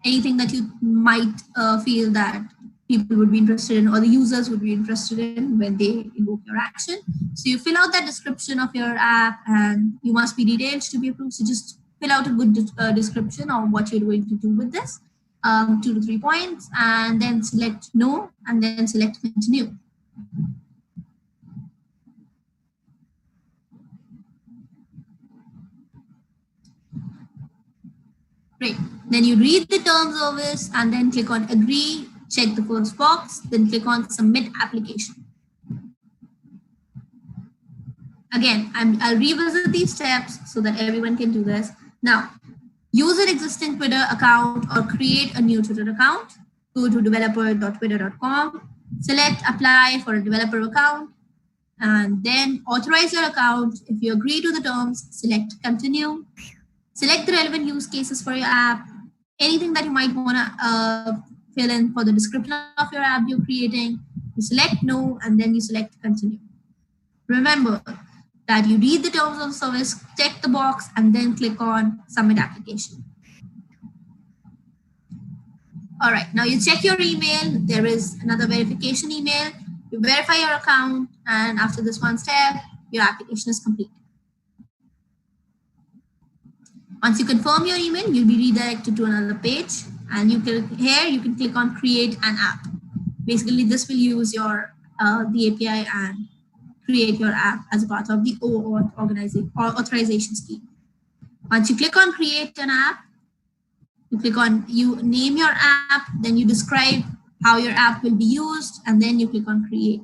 Anything that you might feel that people would be interested in, or the users would be interested in when they invoke your action. So you fill out that description of your app, and you must be detailed to be approved. So just fill out a good description of what you're going to do with this. 2 to 3 points, and then select no, and then select continue. Great. Then you read the terms of service and then click on agree, check the first box, then click on submit application. Again, I'll revisit these steps so that everyone can do this. Now, use an existing Twitter account or create a new Twitter account. Go to developer.twitter.com, select apply for a developer account, and then authorize your account. If you agree to the terms, select continue. Select the relevant use cases for your app, anything that you might want to fill in for the description of your app you're creating. You select no, and then you select continue. Remember that you read the terms of service, check the box, and then click on submit application. All right, now you check your email. There is another verification email. You verify your account, and after this one step, your application is complete. Once you confirm your email, you'll be redirected to another page, and you can click on create an app. Basically, this will use your the API and create your app as a part of the OAuth authorization scheme. Once you click on create an app, you name your app, then you describe how your app will be used, and then you click on create.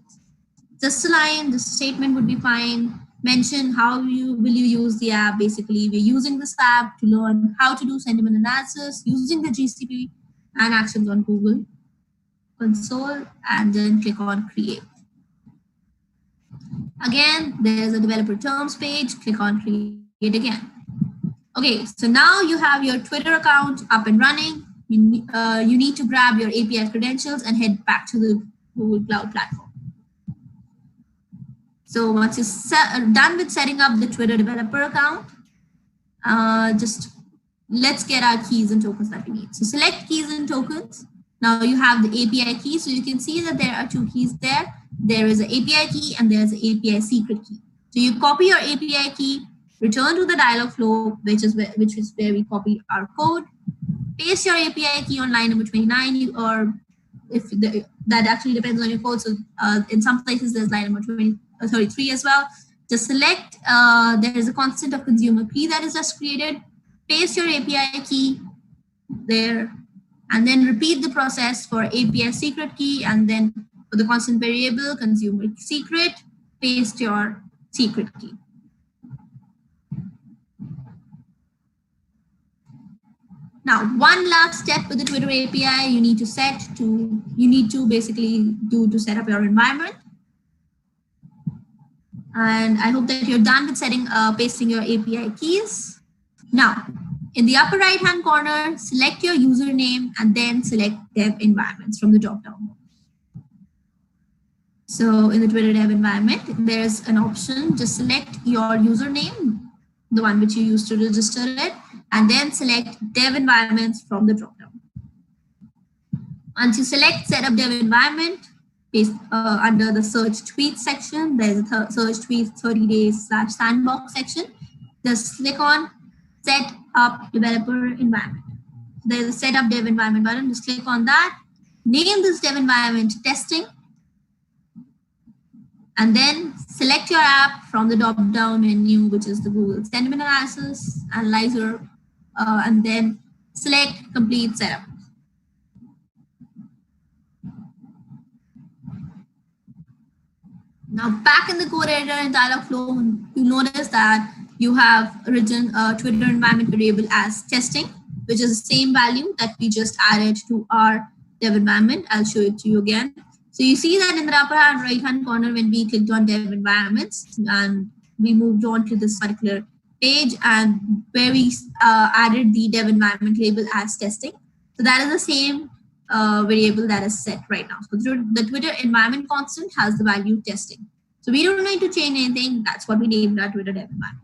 Just a line, the statement would be fine. Mention how will you use the app. Basically, we're using this app to learn how to do sentiment analysis using the GCP and actions on Google console, and then click on create. Again, there's a developer terms page. Click on create again. Okay, so now you have your Twitter account up and running. You need to grab your API credentials and head back to the Google Cloud Platform. So once you're done with setting up the Twitter developer account, let's get our keys and tokens that we need. So select keys and tokens. Now you have the API key. So you can see that there are two keys there. There is an API key and there's an API secret key. So you copy your API key, return to the Dialogflow, which is where we copy our code. Paste your API key on line number 29, or that actually depends on your code. So in some places there's line number 33 as well. Just select, there is a constant of consumer key that is just created. Paste your API key there, and then repeat the process for API secret key, and then for the constant variable consumer secret, paste your secret key. Now, one last step with the Twitter API you need to basically do to set up your environment. And I hope that you're done with pasting your API keys. Now, in the upper right-hand corner, select your username and then select dev environments from the drop-down box. So in the Twitter dev environment, there's an option. Just select your username, the one which you used to register it, and then select dev environments from the dropdown. Once you select setup dev environment, under the search tweets section, there's a search tweets 30 days /sandbox section. Just click on set up developer environment. There's a setup dev environment button. Just click on that. Name this dev environment testing. And then select your app from the drop-down menu, which is the Google Sentiment Analysis Analyzer, and then select complete setup. Now back in the code editor in Dialogflow, you notice that you have written a Twitter environment variable as testing, which is the same value that we just added to our dev environment. I'll show it to you again. So you see that in the upper right-hand corner, when we clicked on dev environments and we moved on to this particular page, and where we added the dev environment label as testing. So that is the same variable that is set right now. So the Twitter environment constant has the value testing. So we don't need to change anything. That's what we named our Twitter dev environment.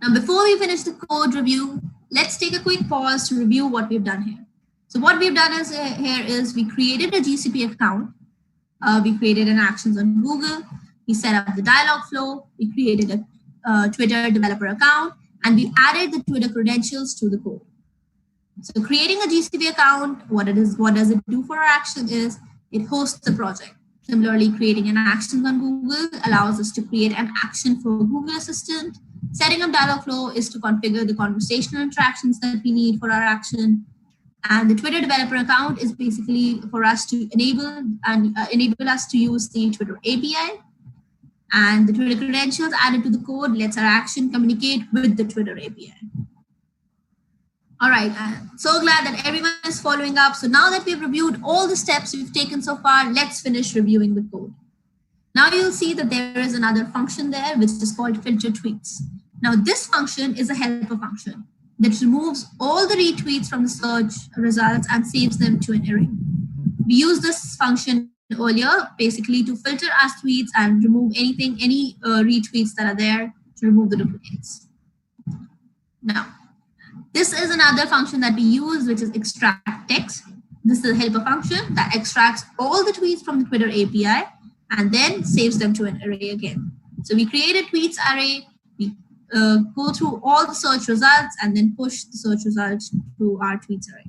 Now, before we finish the code review, let's take a quick pause to review what we've done here. So what we've done here is we created a GCP account. We created an actions on Google. We set up the Dialogflow. We created a Twitter developer account, and we added the Twitter credentials to the code. So creating a GCP account, what does it do for our action is it hosts the project. Similarly, creating an action on Google allows us to create an action for Google Assistant, Setting up Dialogflow is to configure the conversational interactions that we need for our action. And the Twitter developer account is basically for us to enable us to use the Twitter API. And the Twitter credentials added to the code lets our action communicate with the Twitter API. All right, I'm so glad that everyone is following up. So now that we've reviewed all the steps we've taken so far, let's finish reviewing the code. Now you'll see that there is another function there, which is called filter tweets. Now this function is a helper function that removes all the retweets from the search results and saves them to an array. We used this function earlier, basically to filter our tweets and remove any retweets that are there to remove the duplicates. Now, this is another function that we use, which is extract text. This is a helper function that extracts all the tweets from the Twitter API and then saves them to an array again. So we create a tweets array, we go through all the search results and then push the search results to our tweets array.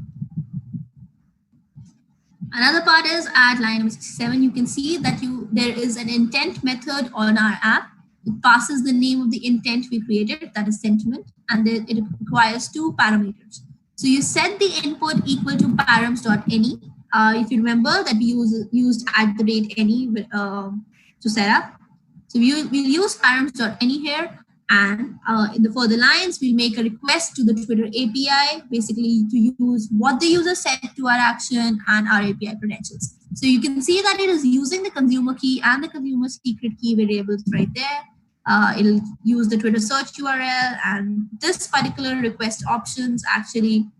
Another part is at line number 67, you can see that there is an intent method on our app. It passes the name of the intent we created, that is sentiment, and then it requires 2 parameters. So you set the input equal to params.any. If you remember that we used @any to set up. So we'll use params.any here, and in the further lines, we'll make a request to the Twitter API, basically to use what the user set to our action and our API credentials. So you can see that it is using the consumer key and the consumer secret key variables right there. It'll use the Twitter search URL, and this particular request options actually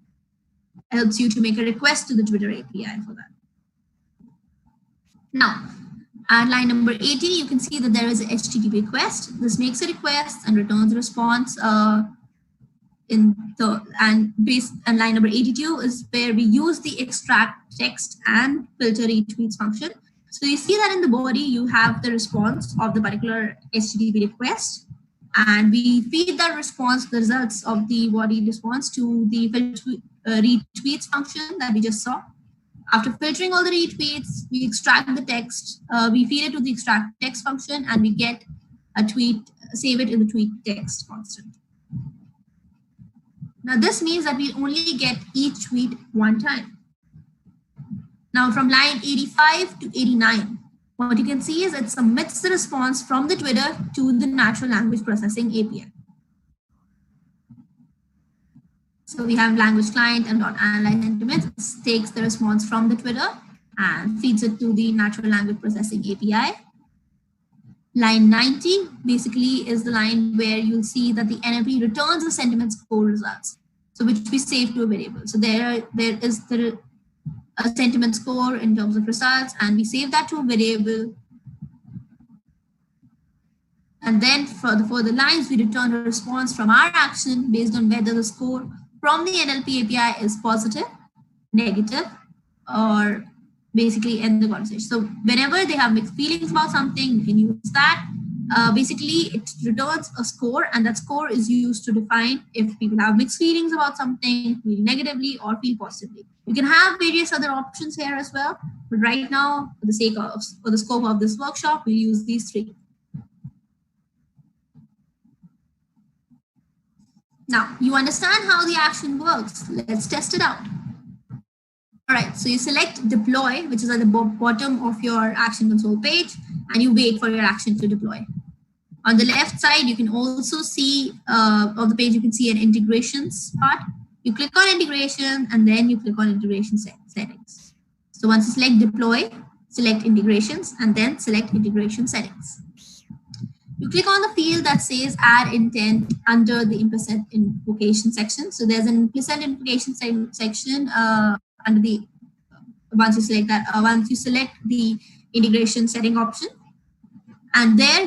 helps you to make a request to the Twitter API for that. Now, at line number 80, you can see that there is a HTTP request. This makes a request and returns a response. And line number 82 is where we use the extract text and filter retweets function. So you see that in the body, you have the response of the particular HTTP request, and we feed that response, the results of the body response, to the retweets function that we just saw. After filtering all the retweets, we extract the text, we feed it to the extract text function, and we get a tweet, save it in the tweet text constant. Now this means that we only get each tweet one time. Now from line 85 to 89, what you can see is it submits the response from the Twitter to the natural language processing API. So we have language client and .analyze sentiments. It takes the response from the Twitter and feeds it to the natural language processing API. Line 90 basically is the line where you'll see that the NLP returns the sentiment score results, so which we save to a variable. So there is a sentiment score in terms of results, and we save that to a variable. And then for the further lines, we return a response from our action based on whether the score from the NLP API is positive, negative, or basically end the conversation. So whenever they have mixed feelings about something, you can use that. Basically, it returns a score, and that score is used to define if people have mixed feelings about something, feel negatively or feel positively. You can have various other options here as well, but right now, for the scope of this workshop, we use these 3. Now, you understand how the action works. Let's test it out. All right, so you select deploy, which is at the bottom of your action console page, and you wait for your action to deploy. On the left side, you can also see, of the page, you can see an integrations part. You click on integration, and then you click on integration settings. So once you select deploy, select integrations, and then select integration settings. You click on the field that says add intent under the implicit invocation section. So there's an implicit invocation section under the, once you select that, once you select the integration setting option, and there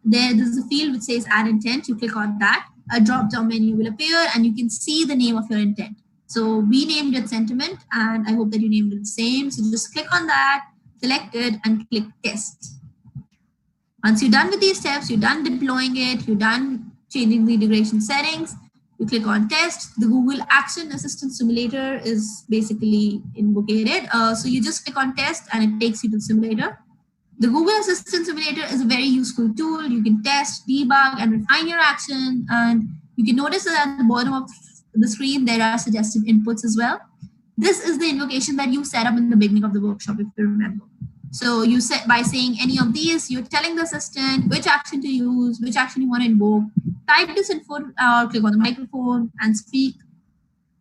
there's a field which says add intent. You click on that, a drop down menu will appear, and you can see the name of your intent. So we named it sentiment, and I hope that you named it the same. So just click on that, select it, and click test. Once you're done with these steps, you're done deploying it, you're done changing the integration settings, you click on test. The Google Action Assistant Simulator is basically invocated. So you just click on test and it takes you to the simulator. The Google Assistant Simulator is a very useful tool. You can test, debug, and refine your action. And you can notice that at the bottom of the screen, there are suggested inputs as well. This is the invocation that you set up in the beginning of the workshop, if you remember. So you set by saying any of these, you're telling the assistant which action to use, which action you want to invoke. Type this input or click on the microphone and speak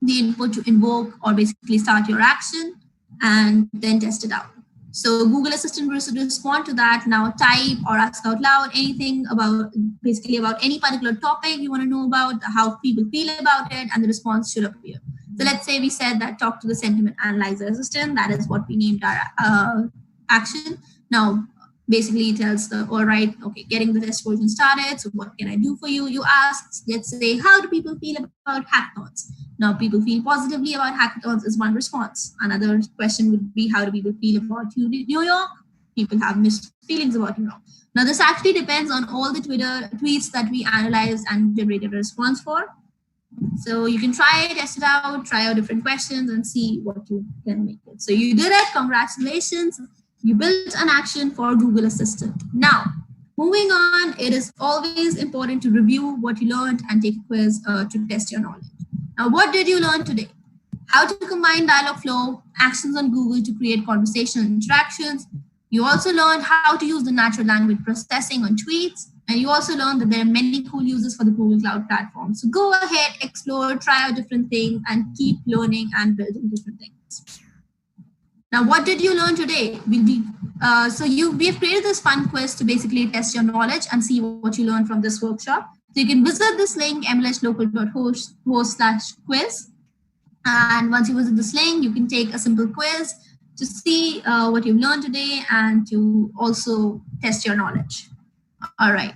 the input to invoke or basically start your action, and then test it out. So Google Assistant will respond to that. Now type or ask out loud anything about basically about any particular topic you want to know about, how people feel about it, and the response should appear. So let's say we said that talk to the sentiment analyzer assistant. That is what we named our action. Now basically it tells the, all right, okay, getting the test version started. So what can I do for you? You ask, let's say, how do people feel about hackathons? Now, people feel positively about hackathons is one response. Another question would be, how do people feel about New York? People have mixed feelings about New York. Now, this actually depends on all the Twitter tweets that we analyzed and generated a response for. So you can try it, test it out, try out different questions and see what you can make it. So you did it. Congratulations. You built an action for Google Assistant. Now, moving on, it is always important to review what you learned and take a quiz to test your knowledge. Now, what did you learn today? How to combine Dialogflow, actions on Google to create conversational interactions. You also learned how to use the natural language processing on tweets. And you also learned that there are many cool uses for the Google Cloud Platform. So go ahead, explore, try out different things, and keep learning and building different things. Now, what did you learn today? We have created this fun quiz to basically test your knowledge and see what you learned from this workshop. So you can visit this link, mlslocal.host/quiz. And once you visit this link, you can take a simple quiz to see what you've learned today and to also test your knowledge. All right,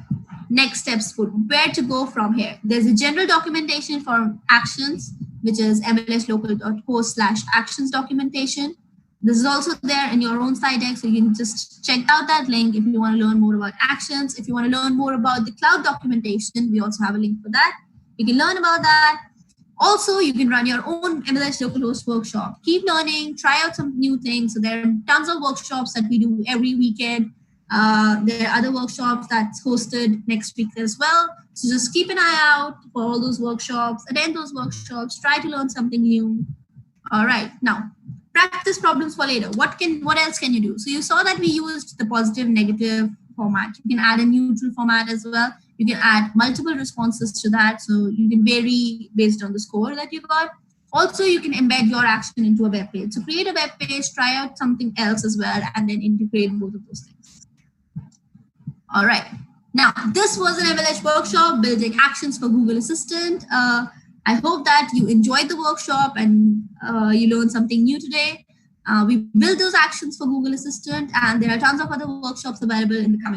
next steps for where to go from here. There's a general documentation for actions, which is mlslocal.host/actions documentation. This is also there in your own slide deck, so you can just check out that link if you want to learn more about actions. If you want to learn more about the cloud documentation, we also have a link for that. You can learn about that. Also, you can run your own MLS localhost workshop. Keep learning, try out some new things. So there are tons of workshops that we do every weekend. There are other workshops that's hosted next week as well. So just keep an eye out for all those workshops, attend those workshops, try to learn something new. All right, now practice problems for later. What else can you do? So you saw that we used the positive, negative format. You can add a neutral format as well. You can add multiple responses to that. So you can vary based on the score that you got. Also, you can embed your action into a web page. So create a web page, try out something else as well, and then integrate both of those things. All right. Now, this was an MLS workshop building actions for Google Assistant. I hope that you enjoyed the workshop and you learned something new today. We built those actions for Google Assistant, and there are tons of other workshops available in the coming